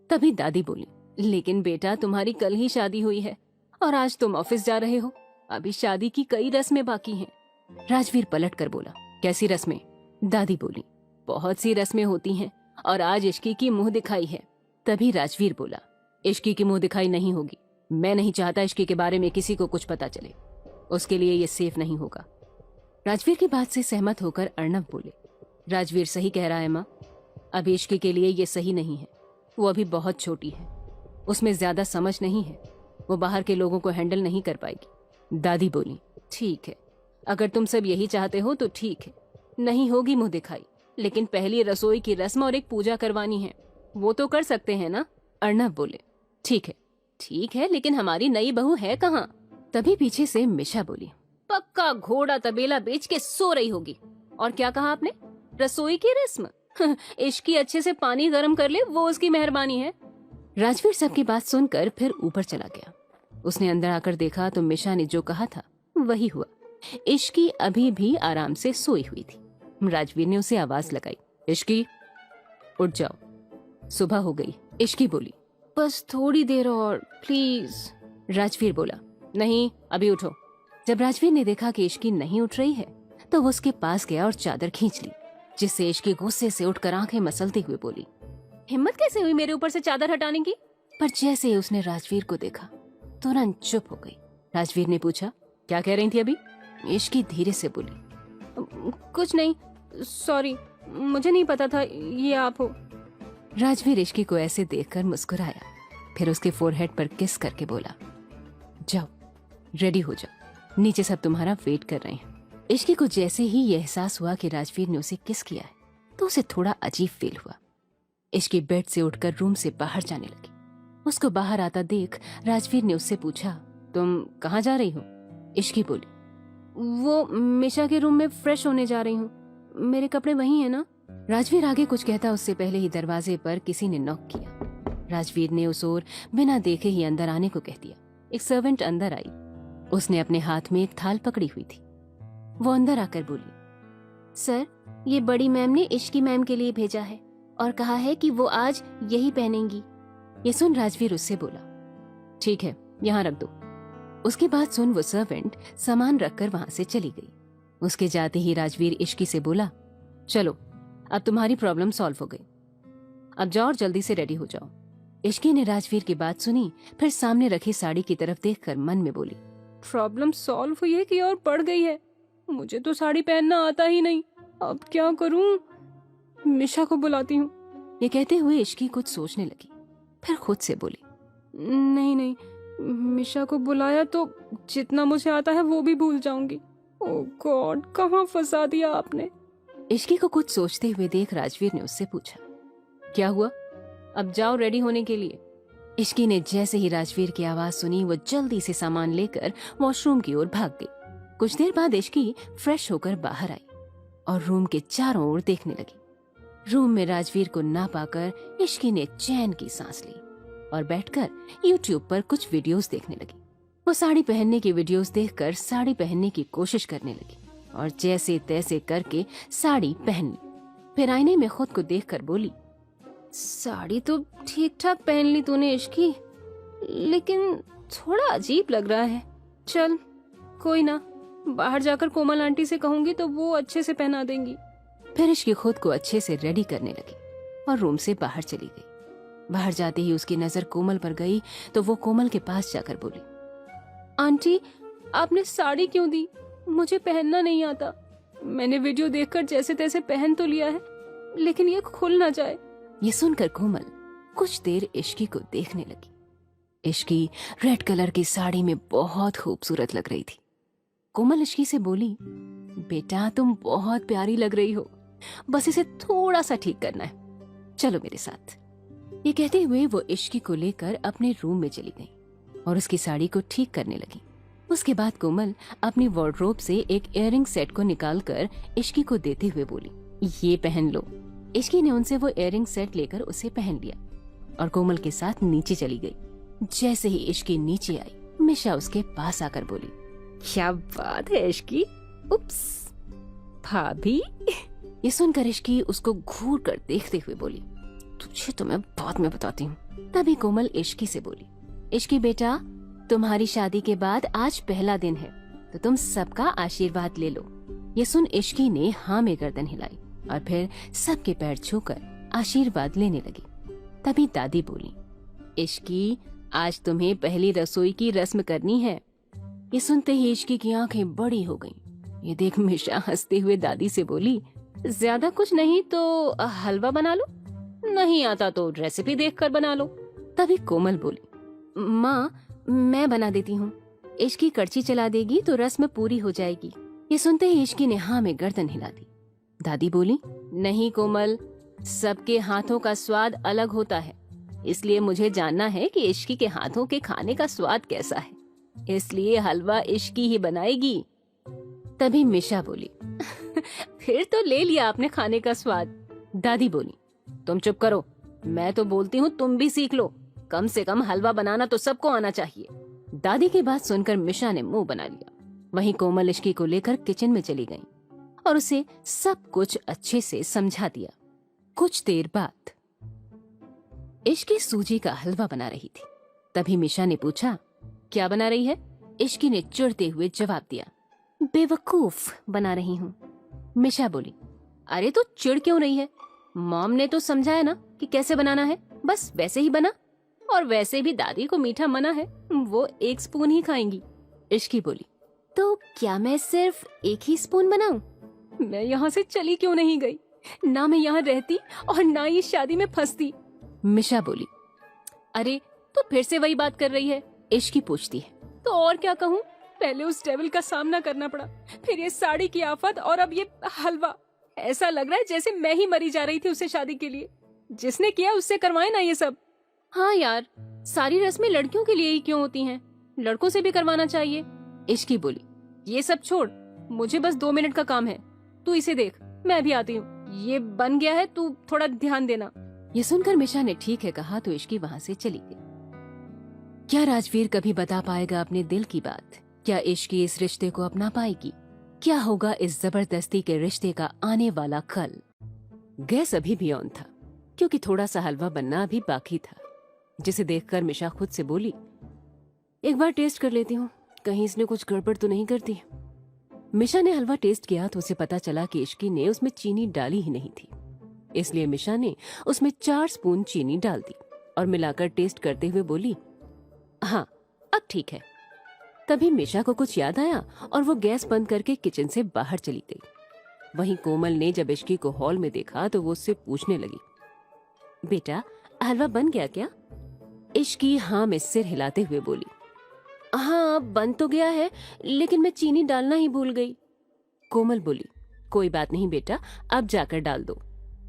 E: तभी दादी बोली, लेकिन बेटा तुम्हारी कल ही शादी हुई है और आज तुम ऑफिस जा रहे हो, अभी शादी की कई रस्में बाकी हैं। राजवीर पलट कर बोला, कैसी रस्में? दादी बोली, बहुत सी रस्में होती हैं और आज इश्की की मुंह दिखाई है। तभी राजवीर बोला, इश्की की मुंह दिखाई नहीं होगी। मैं नहीं चाहता इश्की के बारे में किसी को कुछ पता चले, उसके लिए ये सेफ नहीं होगा। राजवीर की बात से सहमत होकर अर्नब बोले, राजवीर सही कह रहा है माँ, अभी इश्की के लिए ये सही नहीं है। वो अभी बहुत छोटी है, उसमें ज्यादा समझ नहीं है, वो बाहर के लोगों को हैंडल नहीं कर पाएगी। दादी बोली, ठीक है, अगर तुम सब यही चाहते हो तो ठीक है, नहीं होगी मुंह दिखाई, लेकिन पहली रसोई की रस्म और एक पूजा करवानी है, वो तो कर सकते हैं ना? अर्णव बोले, ठीक है, लेकिन हमारी नई बहू है कहाँ? तभी पीछे से मिशा बोली, पक्का घोड़ा तबेला बेच के सो रही होगी। और क्या कहा आपने? रसोई की रस्म? इश्की अच्छे से पानी गर्म कर ले, वो उसकी मेहरबानी है। राजवीर सबकी बात सुनकर फिर ऊपर चला गया। उसने अंदर आकर देखा तो मिशा ने जो कहा था वही हुआ। इश्की अभी भी आराम से सोई हुई थी। राजवीर ने उसे आवाज लगाई, इश्की उठ जाओ, सुबह हो गई। इश्की बोली, बस थोड़ी देर और प्लीज। राजवीर बोला, नहीं अभी उठो। जब राजवीर ने देखा कि इश्की नहीं उठ रही है तो वो उसके पास गया और चादर खींच ली, जिससे इश्की गुस्से से उठकर आंखें मसलते हुए बोली, हिम्मत कैसे हुई मेरे ऊपर से चादर हटाने की? पर जैसे ही उसने राजवीर को देखा तुरंत चुप हो गई। राजवीर ने पूछा, क्या कह रही थी अभी? इश्की धीरे से बोली, कुछ नहीं, सॉरी, मुझे नहीं पता था ये आप हो। राजवीर इश्की को ऐसे देखकर मुस्कुराया, फिर उसके फोरहेड पर किस करके बोला, जाओ रेडी हो जाओ, नीचे सब तुम्हारा वेट कर रहे हैं। इश्की को जैसे ही यह एहसास हुआ कि राजवीर ने उसे किस किया है तो उसे थोड़ा अजीब फील हुआ। इश्की बेड से उठकर रूम से बाहर जाने लगी। उसको बाहर आता देख राजवीर ने उससे पूछा, तुम कहाँ जा रही हो? इश्की बोली, वो मिशा के रूम में फ्रेश होने जा रही हूँ, मेरे कपड़े वही है ना? राजवीर आगे कुछ कहता उससे पहले ही दरवाजे पर किसी ने नॉक किया। राजवीर ने उस ओर बिना देखे ही अंदर आने को कह दिया। एक सर्वेंट अंदर आई। उसने अपने हाथ में एक थाल पकड़ी हुई थी। वो अंदर आकर बोली, सर, ये बड़ी मैम ने इश्की मैम के लिए भेजा है और कहा है कि वो आज यही पहनेंगी। ये सुन राजवीर उससे बोला, ठीक है, यहाँ रख दो। उसकी बात सुन वो सर्वेंट सामान रखकर वहां से चली गई। उसके जाते ही राजवीर इश्की से बोला, चलो अब तुम्हारी प्रॉब्लम सॉल्व हो गई, अब जाओ और जल्दी से रेडी हो जाओ। इश्की ने राजवीर की बात सुनी, फिर सामने रखी साड़ी की तरफ देखकर मन में बोली, प्रॉब्लम सॉल्व हुई है कि और बढ़ गई है? मुझे तो साड़ी पहनना आता ही नहीं, अब क्या करूं? मिशा को बुलाती हूँ। ये कहते हुए इश्की कुछ सोचने लगी, फिर खुद से बोली, नहीं, मिशा को बुलाया तो जितना मुझे आता है वो भी भूल जाऊंगी। ओह गॉड, कहाँ फंसा दिया आपने? इश्की को कुछ सोचते हुए देख राजवीर ने उससे पूछा, क्या हुआ? अब जाओ रेडी होने के लिए। इश्की ने जैसे ही राजवीर की आवाज सुनी वो जल्दी से सामान लेकर वॉशरूम की ओर भाग गई। कुछ देर बाद इश्की फ्रेश होकर बाहर आई और रूम के चारों ओर देखने लगी। रूम में राजवीर को ना पाकर इश्की ने चैन की सांस ली और बैठकर यूट्यूब पर कुछ वीडियोस देखने लगी। वो साड़ी पहनने की वीडियोस देखकर साड़ी पहनने की कोशिश करने लगी और जैसे तैसे करके साड़ी पहन ली। फिर आईने में खुद को देखकर बोली, साड़ी तो ठीक ठाक पहन ली तूने इश्की, लेकिन थोड़ा अजीब लग रहा है। चल कोई ना, बाहर जाकर कोमल आंटी से कहूंगी तो वो अच्छे से पहना देंगी। फिर इश्की खुद को अच्छे से रेडी करने लगी और रूम से बाहर चली गई। बाहर जाते ही उसकी नजर कोमल पर गई तो वो कोमल के पास जाकर बोली, आंटी आपने साड़ी क्यों दी? मुझे पहनना नहीं आता। मैंने वीडियो देखकर जैसे तैसे पहन तो लिया है, लेकिन ये खुल ना जाए। ये सुनकर कोमल कुछ देर इश्की को देखने लगी। इश्की रेड कलर की साड़ी में बहुत खूबसूरत लग रही थी। कोमल इश्की से बोली, बेटा तुम बहुत प्यारी लग रही हो, बस इसे थोड़ा सा ठीक करना है, चलो मेरे साथ। ये कहते हुए वो इश्की को लेकर अपने रूम में चली गई और उसकी साड़ी को ठीक करने लगी। उसके बाद कोमल अपनी वार्डरोब से एक इयररिंग सेट को निकालकर इश्की को देते हुए बोली, ये पहन लो। इश्की ने उनसे वो इयररिंग सेट लेकर उसे पहन लिया और कोमल के साथ नीचे चली गई। जैसे ही इश्की नीचे आई, मिशा उसके पास आकर बोली, क्या बात है इश्की? उप्स, भाभी। ये सुनकर इश्की उसको घूर कर देखते हुए बोली, तुझे तो मैं बाद में बताती हूँ। तभी कोमल इश्की से बोली, इश्की बेटा तुम्हारी शादी के बाद आज पहला दिन है तो तुम सबका आशीर्वाद ले लो। ये सुन इश्की ने हाँ में गर्दन हिलाई और फिर सबके पैर छूकर आशीर्वाद लेने लगी। तभी दादी बोली, इश्की आज तुम्हें पहली रसोई की रस्म करनी है। ये सुनते ही इश्की की आंखें बड़ी हो गईं। ये देख मिशा हंसते हुए दादी से बोली, ज्यादा कुछ नहीं तो हलवा बना लो, नहीं आता तो रेसिपी देखकर बना लो। तभी कोमल बोली, माँ मैं बना देती हूँ, इश्की कड़छी चला देगी तो रस्म पूरी हो जाएगी। ये सुनते ही इश्की ने हाँ में गर्दन हिला दी। दादी बोली, नहीं कोमल, सबके हाथों का स्वाद अलग होता है, इसलिए मुझे जानना है कि इश्की के हाथों के खाने का स्वाद कैसा है, इसलिए हलवा इश्की ही बनाएगी। तभी मिशा बोली, फिर तो ले लिया आपने खाने का स्वाद। दादी बोली, तुम चुप करो, मैं तो बोलती हूँ तुम भी सीख लो, कम से कम हलवा बनाना तो सबको आना चाहिए। दादी की बात सुनकर मिशा ने मुंह बना लिया। वहीं कोमल इश्की को लेकर किचन में चली गई और उसे सब कुछ अच्छे से समझा दिया। कुछ देर बाद इश्की सूजी का हलवा बना रही थी। तभी मिशा ने पूछा, क्या बना रही है? इश्की ने चिढ़ते हुए जवाब दिया, बेवकूफ बना रही हूँ। मिशा बोली, अरे तो चिढ़ क्यों रही है? मॉम ने तो समझाया ना कि कैसे बनाना है, बस वैसे ही बना। और वैसे भी दादी को मीठा मना है, वो 1 स्पून ही खाएंगी। इश्की बोली, तो क्या मैं सिर्फ 1 ही स्पून बनाऊं? मैं यहाँ से चली क्यों नहीं गई? ना मैं यहाँ रहती और ना ये शादी में फंसती। मिशा बोली, अरे तो फिर से वही बात कर रही है। इश्की पूछती है, तो और क्या कहूँ? पहले उस डेविल का सामना करना पड़ा, फिर ये साड़ी की आफत और अब ये हलवा। ऐसा लग रहा है जैसे मैं ही मरी जा रही थी उससे शादी के लिए। जिसने किया उससे करवाए ना ये सब। हाँ यार, सारी रस्में लड़कियों के लिए ही क्यों होती हैं? लड़कों से भी करवाना चाहिए। इश्की बोली, ये सब छोड़, मुझे बस 2 मिनट का काम है, तू इसे देख, मैं भी आती हूँ। ये बन गया है, तू थोड़ा ध्यान देना। ये सुनकर मिशा ने ठीक है कहा तो इश्की वहाँ से चली गई। क्या राजवीर कभी बता पाएगा अपने दिल की बात? क्या इश्की इस रिश्ते को अपना पाएगी? क्या होगा इस जबरदस्ती के रिश्ते का आने वाला कल? गैस अभी भी ऑन था क्योंकि थोड़ा सा हलवा बनना अभी बाकी था, जिसे देखकर मिशा खुद से बोली, एक बार टेस्ट कर लेती हूँ, कहीं इसने कुछ गड़बड़ तो नहीं करती। मिशा ने हलवा टेस्ट किया तो उसे पता चला कि इश्की ने उसमें चीनी डाली ही नहीं थी, इसलिए मिशा ने उसमें 4 स्पून चीनी डाल दी और मिलाकर टेस्ट करते हुए बोली, हाँ अब ठीक है। तभी मिशा को कुछ याद आया और वो गैस बंद करके किचन से बाहर चली गई। वहीं कोमल ने जब इश्की को हॉल में देखा तो वो उससे पूछने लगी, बेटा हलवा बन गया क्या? इश्की हाँ में सिर हिलाते हुए बोली, हाँ बन तो गया है, लेकिन मैं चीनी डालना ही भूल गई। कोमल बोली, कोई बात नहीं बेटा, अब जाकर डाल दो।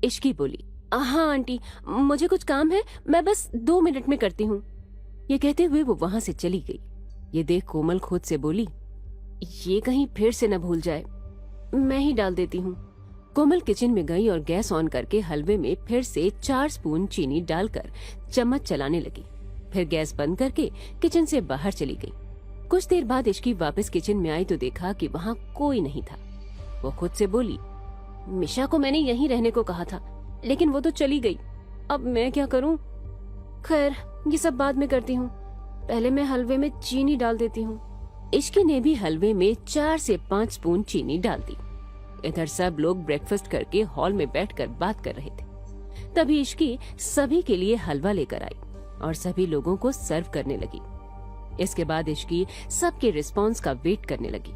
E: इश्की बोली, हाँ आंटी, मुझे कुछ काम है, मैं बस 2 मिनट में करती हूँ। ये कहते हुए वो वहां से चली गई। ये देख कोमल खुद से बोली, ये कहीं फिर से न भूल जाए, मैं ही डाल देती हूँ। कोमल किचन में गई और गैस ऑन करके हलवे में फिर से 4 स्पून चीनी डालकर चम्मच चलाने लगी। फिर गैस बंद करके किचन से बाहर चली गई। कुछ देर बाद इश्की वापस किचन में आई तो देखा कि वहाँ कोई नहीं था। वो खुद से बोली, मिशा को मैंने यहीं रहने को कहा था, लेकिन वो तो चली गई, अब मैं क्या करूँ? खैर ये सब बाद में करती हूँ, पहले मैं हलवे में चीनी डाल देती हूँ। इश्की ने भी हलवे में 4 से 5 स्पून चीनी डाल दी। इधर सब लोग ब्रेकफास्ट करके हॉल में बैठकर बात कर रहे थे। तभी इश्की सभी के लिए हलवा लेकर आई और सभी लोगों को सर्व करने लगी। इसके बाद इश्की सबके रिस्पॉन्स का वेट करने लगी।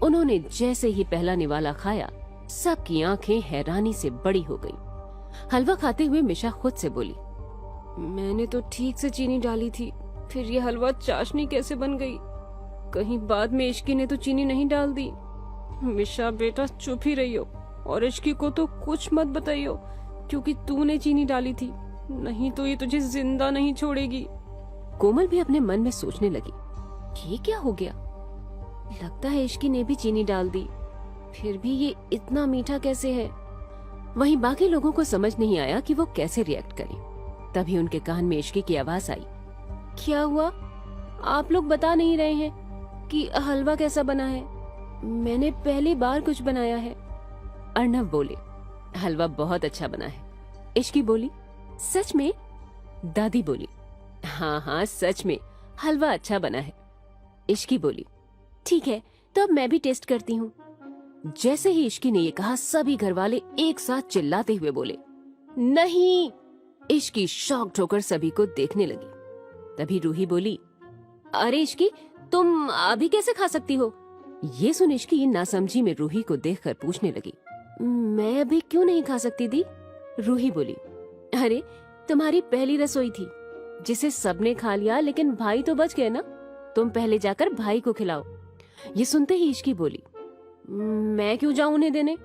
E: उन्होंने जैसे ही पहला निवाला खाया, सबकी आंखें हैरानी से बड़ी हो गई। हलवा खाते हुए मिशा खुद से बोली, मैंने तो ठीक से चीनी डाली थी, फिर ये हलवा चाशनी कैसे बन गई? कहीं बाद में इश्की ने तो चीनी नहीं डाल दी। मिशा बेटा चुप ही रहियो और इश्की को तो कुछ मत बताइयो, क्योंकि तूने चीनी डाली थी, नहीं तो ये तुझे जिंदा नहीं छोड़ेगी। कोमल भी अपने मन में सोचने लगी, ये क्या हो गया? लगता है इश्की ने भी चीनी डाल दी, फिर भी ये इतना मीठा कैसे है? वहीं बाकी लोगों को समझ नहीं आया कि वो कैसे रिएक्ट करें। तभी उनके कान में इश्की की आवाज आई, क्या हुआ? आप लोग बता नहीं रहे हैं कि हलवा कैसा बना है? मैंने पहली बार कुछ बनाया है। अर्नव बोले, हलवा बहुत अच्छा बना है। इश्की बोली, सच में? दादी बोली, हाँ हाँ सच में, हलवा अच्छा बना है। इश्की बोली, ठीक है तो अब मैं भी टेस्ट करती हूँ। जैसे ही इश्की ने ये कहा, सभी घरवाले एक साथ चिल्लाते हुए बोले, नहीं। इश्की शॉक्ड होकर सभी को देखने लगी। तभी रूही बोली, अरे इश्की, तुम अभी कैसे खा सकती हो? ये सुन इश्की नासमझी में रूही को देखकर पूछने लगी, मैं अभी क्यों नहीं खा सकती दी? रूही बोली, अरे तुम्हारी पहली रसोई थी जिसे सबने खा लिया, लेकिन भाई तो बच गए ना, तुम पहले जाकर भाई को खिलाओ। ये सुनते ही इश्की बोली, मैं क्यों जाऊं उन्हें देने?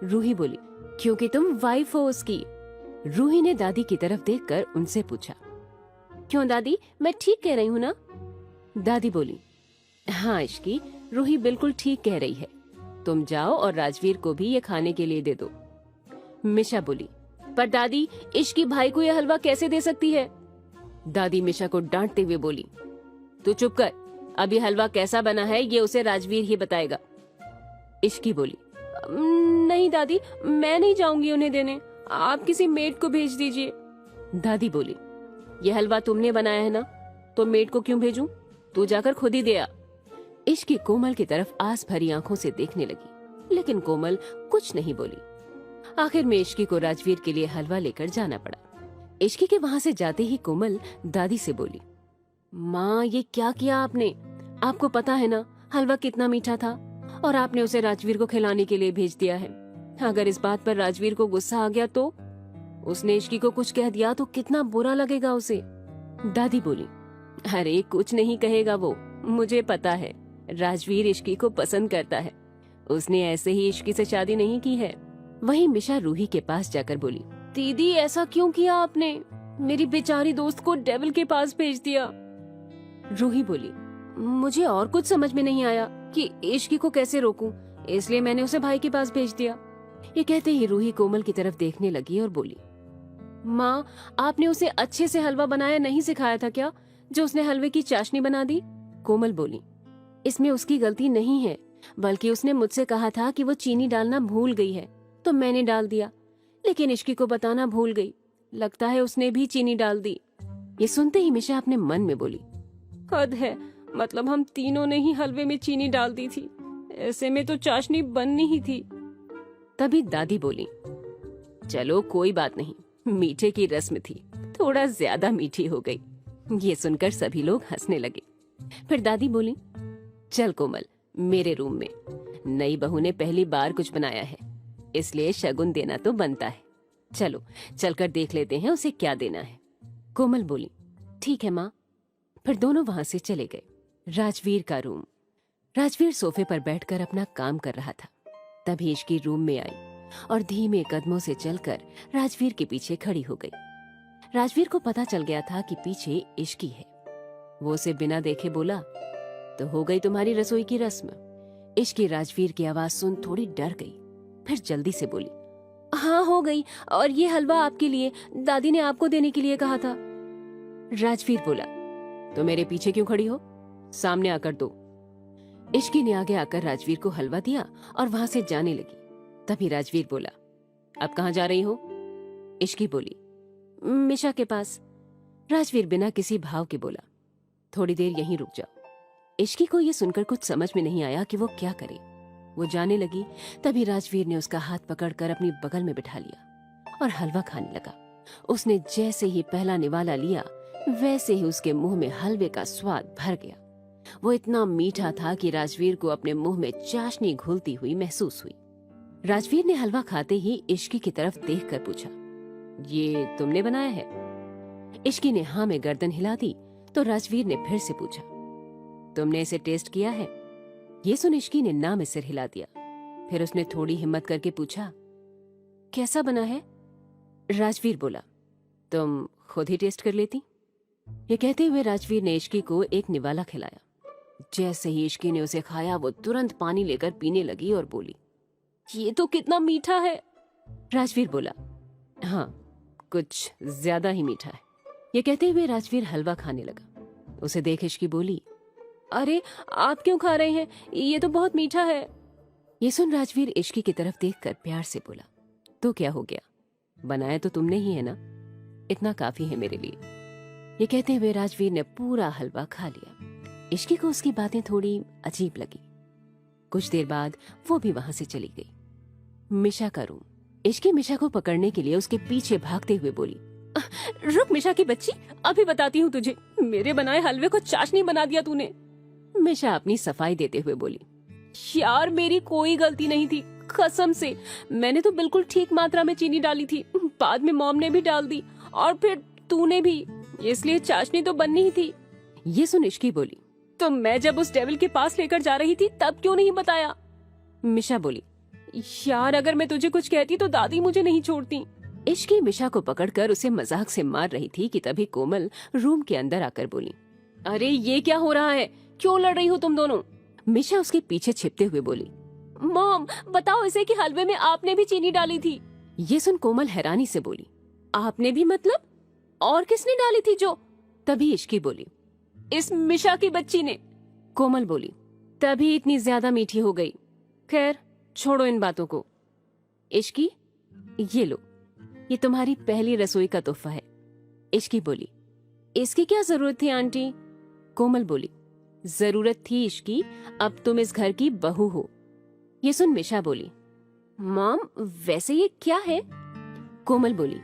E: रूही बोली, क्योंकि तुम वाइफ हो उसकी। रूही ने दादी की तरफ देखकर उनसे पूछा, क्यों दादी, मैं ठीक कह रही हूँ ना? दादी बोली, हाँ इश्की, रूही बिल्कुल ठीक कह रही है। तुम जाओ और राजवीर को भी ये खाने के लिए दे दो। मिशा बोली, पर दादी, इश्की भाई को यह हलवा कैसे दे सकती है? दादी मिशा को डांटते हुए बोली, तू चुप कर, अब ये हलवा कैसा बना है ये उसे राजवीर ही बताएगा। इश्की बोली, नहीं दादी, मैं नहीं जाऊंगी उन्हें देने, आप किसी मेड को भेज दीजिए। दादी बोली, ये हलवा तुमने बनाया है ना, तो मेड को क्यों भेजूं? तू जाकर खुद ही दे आ। इश्की कोमल की तरफ आस भरी आंखों से देखने लगी, लेकिन कोमल कुछ नहीं बोली। आखिर में इश्की को राजवीर के लिए हलवा लेकर जाना पड़ा। इश्की के वहां से जाते ही कोमल दादी से बोली, माँ ये क्या किया आपने? आपको पता है ना हलवा कितना मीठा था, और आपने उसे राजवीर को खिलाने के लिए भेज दिया है। अगर इस बात पर राजवीर को गुस्सा आ गया तो? उसने इश्की को कुछ कह दिया तो कितना बुरा लगेगा उसे। दादी बोली, अरे कुछ नहीं कहेगा वो, मुझे पता है राजवीर इश्की को पसंद करता है, उसने ऐसे ही इश्की से शादी नहीं की है। वहीं मिशा रूही के पास जाकर बोली, दीदी ऐसा क्यों किया आपने? मेरी बेचारी दोस्त को डेविल के पास भेज दिया। रूही बोली, मुझे और कुछ समझ में नहीं आया कि इश्की को कैसे रोकूं, इसलिए मैंने उसे भाई के पास भेज दिया। ये कहते ही रूही कोमल की तरफ देखने लगी और बोली, माँ आपने उसे अच्छे से हलवा बनाया नहीं सिखाया था क्या, जो उसने हलवे की चाशनी बना दी? कोमल बोली, इसमें उसकी गलती नहीं है, बल्कि उसने मुझसे कहा था कि वो चीनी डालना भूल गई है, तो मैंने डाल दिया, लेकिन इश्की को बताना भूल गई, लगता है उसने भी चीनी डाल दी। ये सुनते ही मिशा अपने मन में बोली, हद है, मतलब हम तीनों ने ही हलवे में चीनी डाल दी थी, ऐसे में तो चाशनी बननी ही थी। तभी दादी बोली, चलो कोई बात नहीं, मीठे की रस्म थी, थोड़ा ज्यादा मीठी हो गई। ये सुनकर सभी लोग हंसने लगे। फिर दादी बोली, चल कोमल मेरे रूम में, नई बहू ने पहली बार कुछ बनाया है, इसलिए शगुन देना तो बनता है, चलो चलकर देख लेते हैं उसे क्या देना है। कोमल बोली, ठीक है माँ। फिर दोनों वहां से चले गए। राजवीर का रूम। राजवीर सोफे पर बैठकर अपना काम कर रहा था। तभी इश्की रूम में आई और धीमे कदमों से चलकर राजवीर के पीछे खड़ी हो गई। राजवीर को पता चल गया था कि पीछे इश्की है। वो उसे बिना देखे बोला, तो हो गई तुम्हारी रसोई की रस्म? इश्की राजवीर की आवाज सुन थोड़ी डर गई, फिर जल्दी से बोली, हाँ हो गई, और ये हलवा आपके लिए, दादी ने आपको देने के लिए कहा था। राजवीर बोला, तो मेरे पीछे क्यों खड़ी हो, सामने आकर दो। इश्की ने आगे आकर राजवीर को हलवा दिया और वहां से जाने लगी। तभी राजवीर बोला, अब कहाँ जा रही हो? इश्की बोली, मिशा के पास। राजवीर बिना किसी भाव के बोला, थोड़ी देर यहीं रुक जाओ। इश्की को यह सुनकर कुछ समझ में नहीं आया कि वो क्या करे। वो जाने लगी, तभी राजवीर ने उसका हाथ पकड़कर अपनी बगल में बिठा लिया और हलवा खाने लगा। उसने जैसे ही पहला निवाला लिया, वैसे ही उसके मुंह में हलवे का स्वाद भर गया। वो इतना मीठा था कि राजवीर को अपने मुंह में चाशनी घुलती हुई महसूस हुई। राजवीर ने हलवा खाते ही इश्की की तरफ देखकर पूछा, ये तुमने बनाया है? इश्की ने हाँ में गर्दन हिला दी तो राजवीर ने फिर से पूछा, तुमने इसे टेस्ट किया है? ये सुन इश्की ने ना में सिर हिला दिया। फिर उसने थोड़ी हिम्मत करके पूछा, कैसा बना है? राजवीर बोला, तुम खुद ही टेस्ट कर लेती। ये कहते हुए राजवीर ने इश्की को एक निवाला खिलाया। जैसे ही इश्की ने उसे खाया, वो तुरंत पानी लेकर पीने लगी और बोली, ये तो कितना मीठा है। राजवीर बोला, हाँ कुछ ज्यादा ही मीठा है। ये कहते हुए राजवीर हलवा खाने लगा। उसे देख इश्की बोली, अरे आप क्यों खा रहे हैं, ये तो बहुत मीठा है। ये सुन राजवीर इश्की की तरफ देखकर प्यार से बोला, तो क्या हो गया, बनाया तो तुमने ही है ना, इतना काफी है मेरे लिए। ये कहते हुए राजवीर ने पूरा हलवा खा लिया। इश्की को उसकी बातें थोड़ी अजीब लगी। कुछ देर बाद वो भी वहां से चली गई। मिशा का रूम। इश्की मिशा को पकड़ने के लिए उसके पीछे भागते हुए बोली, रुक मिशा की बच्ची, अभी बताती हूँ तुझे, मेरे बनाए हलवे को चाशनी बना दिया तूने। मिशा अपनी सफाई देते हुए बोली, यार मेरी कोई गलती नहीं थी, कसम से, मैंने तो बिल्कुल ठीक मात्रा में चीनी डाली थी, बाद में मॉम ने भी डाल दी और फिर तूने भी, इसलिए चाशनी तो बननी ही थी। ये सुन इश्की बोली, तो मैं जब उस डेविल के पास लेकर जा रही थी तब क्यों नहीं बताया? मिशा बोली, यार अगर मैं तुझे कुछ कहती तो दादी मुझे नहीं छोड़ती। इश्की मिशा को पकड़कर उसे मजाक से मार रही थी कि तभी कोमल रूम के अंदर आकर बोली, अरे ये क्या हो रहा है, क्यों लड़ रही हो तुम दोनों? मिशा उसके पीछे छिपते हुए बोली, मॉम बताओ इसे कि हलवे में आपने भी चीनी डाली थी। ये सुन कोमल हैरानी से बोली, आपने भी मतलब? और किसने डाली थी जो? तभी इश्की बोली, इस मिशा की बच्ची ने। कोमल बोली, तभी इतनी ज्यादा मीठी हो गई। खैर छोड़ो इन बातों को। इश्की ये लो, ये तुम्हारी पहली रसोई का तोहफा है। इश्की बोली, इसकी क्या जरूरत थी आंटी? कोमल बोली, जरूरत थी इश्की, अब तुम इस घर की बहू हो। ये सुन मिशा बोली, मॉम वैसे ये क्या है? कोमल बोली,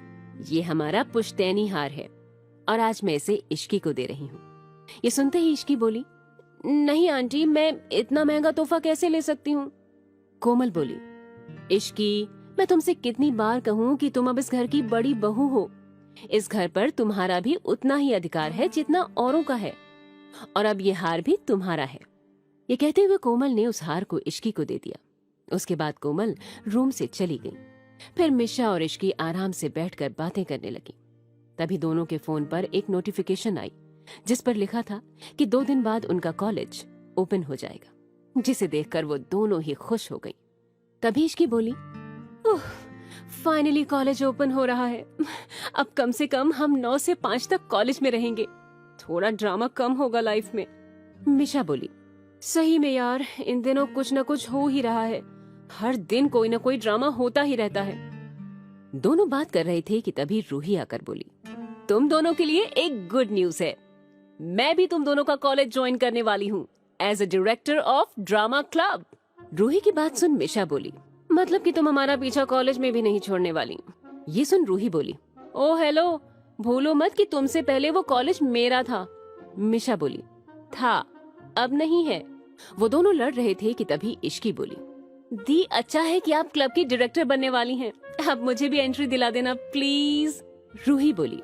E: ये हमारा पुश्तैनी हार है और आज मैं इसे इश्की को दे रही हूँ। ये सुनते ही इश्की बोली, नहीं आंटी मैं इतना महंगा तोहफा कैसे ले सकती हूँ? कोमल बोली, इश्की मैं तुमसे कितनी बार कहूँ कि तुम अब इस घर की बड़ी बहू हो। इस घर पर तुम्हारा भी उतना ही अधिकार है जितना औरों का है, और अब ये हार भी तुम्हारा है। ये कहते हुए कोमल ने उस हार को इश्की को दे दिया। उसके बाद कोमल रूम से चली गई। फिर मिशा और इश्की आराम से बैठकर बातें करने लगी। तभी दोनों के फोन पर एक नोटिफिकेशन आई जिस पर लिखा था कि 2 दिन बाद उनका कॉलेज ओपन हो जाएगा, जिसे देखकर वो दोनों ही खुश हो गई। तभी इश्की बोली, फाइनली कॉलेज ओपन हो रहा है। अब कम से कम हम 9 से 5 तक कॉलेज में रहेंगे, थोड़ा ड्रामा कम होगा लाइफ में। मिशा बोली, सही में यार इन दिनों कुछ न कुछ हो ही रहा है, हर दिन कोई न कोई ड्रामा होता ही रहता है। दोनों बात कर रहे थे कि तभी रूही आकर बोली, तुम दोनों के लिए एक गुड न्यूज है, मैं भी तुम दोनों का कॉलेज ज्वाइन करने वाली हूँ as a director of drama club. Roohi की बात सुन मिशा बोली, मतलब कि तुम हमारा पीछा कॉलेज में भी नहीं छोड़ने वाली? ये सुन रूही बोली, ओ हेलो, भूलो मत कि तुमसे पहले वो कॉलेज मेरा था। मिशा बोली, था अब नहीं है। वो दोनों लड़ रहे थे कि तभी इश्की बोली, दी अच्छा है कि आप क्लब की डायरेक्टर बनने वाली हैं, अब मुझे भी एंट्री दिला देना प्लीज। रूही बोली,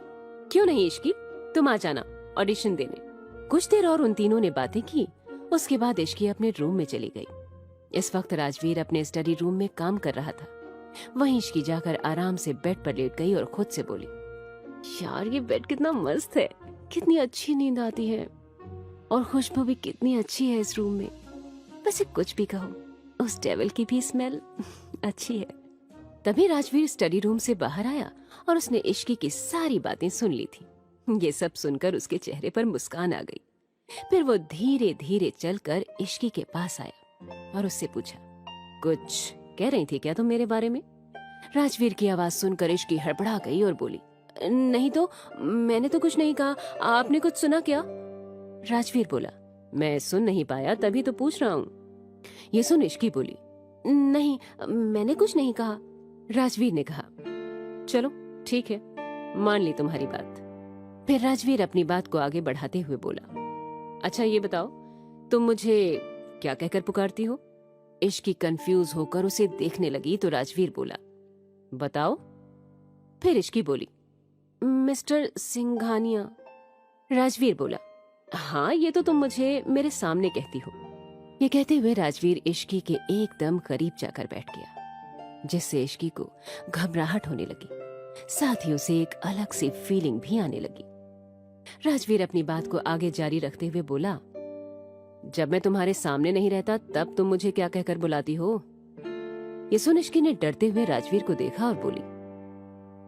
E: क्यों नहीं इश्की, तुम आ जाना ऑडिशन देने। कुछ देर और उन तीनों ने बातें की। उसके बाद इश्की अपने रूम में चली गई। इस वक्त राजवीर अपने स्टडी रूम में काम कर रहा था। वहीं इश्की जाकर आराम से बेड पर लेट गई और खुद से बोली, यार ये बेड कितना मस्त है, कितनी अच्छी नींद आती है और खुशबू भी कितनी अच्छी है इस रूम में। वैसे कुछ भी कहो, उस डेविल की भी स्मेल अच्छी है। तभी राजवीर स्टडी रूम से बाहर आया और उसने इश्की की सारी बातें सुन ली थी। ये सब सुनकर उसके चेहरे पर मुस्कान आ गई। फिर वो धीरे धीरे चलकर इश्की के पास आया और उससे पूछा, कुछ कह रही थी क्या तुम मेरे बारे में? राजवीर की आवाज सुनकर इश्की हड़बड़ा गई और बोली, नहीं तो मैंने तो कुछ नहीं कहा, आपने कुछ सुना क्या? राजवीर बोला, मैं सुन नहीं पाया तभी तो पूछ रहा हूँ। ये सुन इश्की बोली, नहीं मैंने कुछ नहीं कहा। राजवीर ने कहा, चलो ठीक है, मान ली तुम्हारी बात। फिर राजवीर अपनी बात को आगे बढ़ाते हुए बोला, अच्छा ये बताओ तुम मुझे क्या कहकर पुकारती हो? इश्की कंफ्यूज होकर उसे देखने लगी तो राजवीर बोला, बताओ। फिर इश्की बोली, मिस्टर सिंघानिया। राजवीर बोला, हाँ ये तो तुम मुझे मेरे सामने कहती हो। ये कहते हुए राजवीर इश्की के एकदम करीब जाकर बैठ गया, जिससे इश्की को घबराहट होने लगी, साथ ही उसे एक अलग सी फीलिंग भी आने लगी। राजवीर अपनी बात को आगे जारी रखते हुए बोला, जब मैं तुम्हारे सामने नहीं रहता तब तुम मुझे क्या कहकर बुलाती हो? ये सुन इश्की ने डरते हुए राजवीर को देखा और बोली,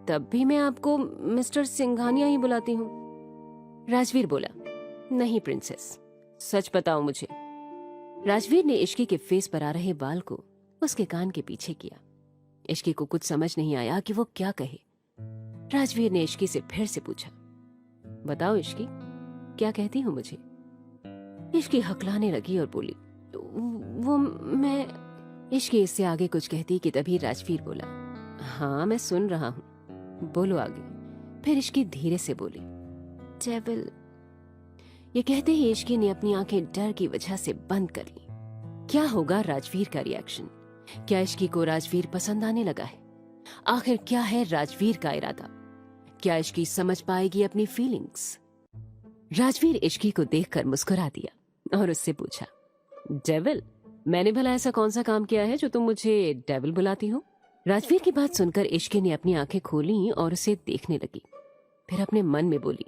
E: तब भी मैं आपको मिस्टर सिंघानिया ही बुलाती हूँ। राजवीर बोला, नहीं प्रिंसेस, सच बताओ मुझे। राजवीर ने इश्की के फेस पर आ रहे बाल को उसके कान के पीछे किया। इश्की को कुछ समझ नहीं आया कि वो क्या कहे। राजवीर ने इश्की से फिर से पूछा, बताओ इश्की, क्या कहती हो मुझे? इश्की हकलाने लगी और बोली, वो मैं। इश्की इससे आगे कुछ कहती कि तभी राजवीर बोला, हाँ मैं सुन रहा हूँ, बोलो आगे। फिर इश्की धीरे से बोली, डेविल। ये कहते ही इश्की ने अपनी आंखें डर की वजह से बंद कर ली। क्या होगा राजवीर का रिएक्शन? क्या इश्की को राजवीर पसंद आने लगा है? आखिर क्या है राजवीर का इरादा? क्या इश्की समझ पाएगी अपनी फीलिंग्स? राजवीर इश्की को देखकर मुस्कुरा दिया और उससे पूछा, डेविल मैंने भला ऐसा कौन सा काम किया है जो तुम मुझे डेविल बुलाती हो? राजवीर की बात सुनकर इश्की ने अपनी आंखें खोली और उसे देखने लगी। फिर अपने मन में बोली,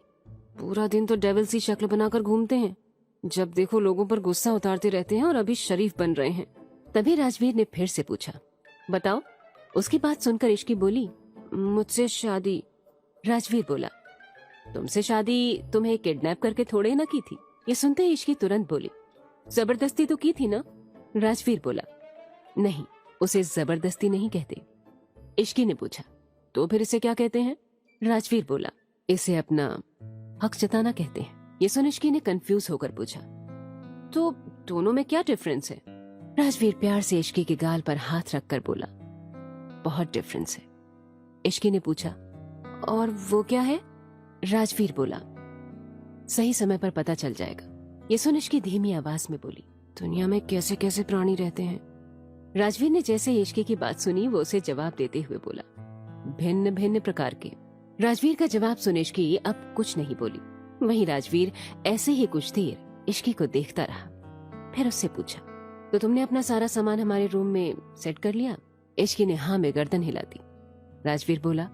E: पूरा दिन तो डेविल सी शक्ल बनाकर घूमते हैं, जब देखो लोगों पर गुस्सा उतारते रहते हैं और अभी शरीफ बन रहे हैं। तभी राजवीर ने फिर से पूछा, बताओ। उसकी बात सुनकर इश्की बोली, मुझसे शादी। राजवीर बोला, तुमसे शादी तुम्हें किडनैप करके थोड़े ना की थी। ये सुनते ही इश्की तुरंत बोली, जबरदस्ती तो की थी ना? राजवीर बोला, नहीं, उसे जबरदस्ती नहीं कहते। इश्की ने पूछा, तो फिर इसे क्या कहते हैं? राजवीर बोला, इसे अपना हक जताना कहते हैं। ये सुन इश्की ने कंफ्यूज होकर पूछा, तो दोनों में क्या डिफरेंस है? राजवीर प्यार से इश्की के गाल पर हाथ रखकर बोला, बहुत डिफरेंस है। इश्की ने पूछा, और वो क्या है? राजवीर बोला, सही समय पर पता चल जाएगा। ये सुन इश्की धीमी आवाज में बोली, दुनिया में कैसे कैसे प्राणी रहते हैं। राजवीर ने जैसे इश्की की बात सुनी वो उसे जवाब देते हुए बोला, भिन्न भिन्न प्रकार के। राजवीर का जवाब सुन इश्की अब कुछ नहीं बोली। वहीं राजवीर ऐसे ही कुछ देर इश्की को देखता रहा। फिर उससे पूछा, तो तुमने अपना सारा सामान हमारे रूम में सेट कर लिया? इश्की ने हाँ में गर्दन हिला दी। राजवीर बोला,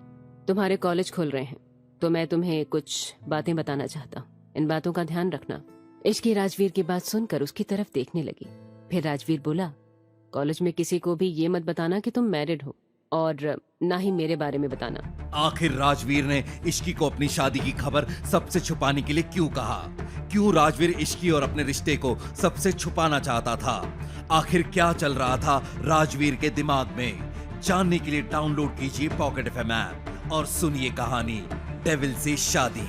E: तुम्हारे कॉलेज खुल रहे हैं तो मैं तुम्हें कुछ बातें बताना चाहता हूँ, इन बातों का ध्यान रखना। इश्की राजवीर की बात सुनकर उसकी तरफ देखने लगी। फिर राजवीर बोला, कॉलेज में किसी को भी ये मत बताना कि तुम मैरिड हो, और ना ही मेरे बारे में बताना।
A: आखिर राजवीर ने इश्की को अपनी शादी की खबर सबसे छुपाने के लिए क्यों कहा? क्यों राजवीर इश्की और अपने रिश्ते को सबसे छुपाना चाहता था? आखिर क्या चल रहा था राजवीर के दिमाग में? जानने के लिए डाउनलोड कीजिए पॉकेट FM ऐप और सुनिए कहानी डेविल से शादी।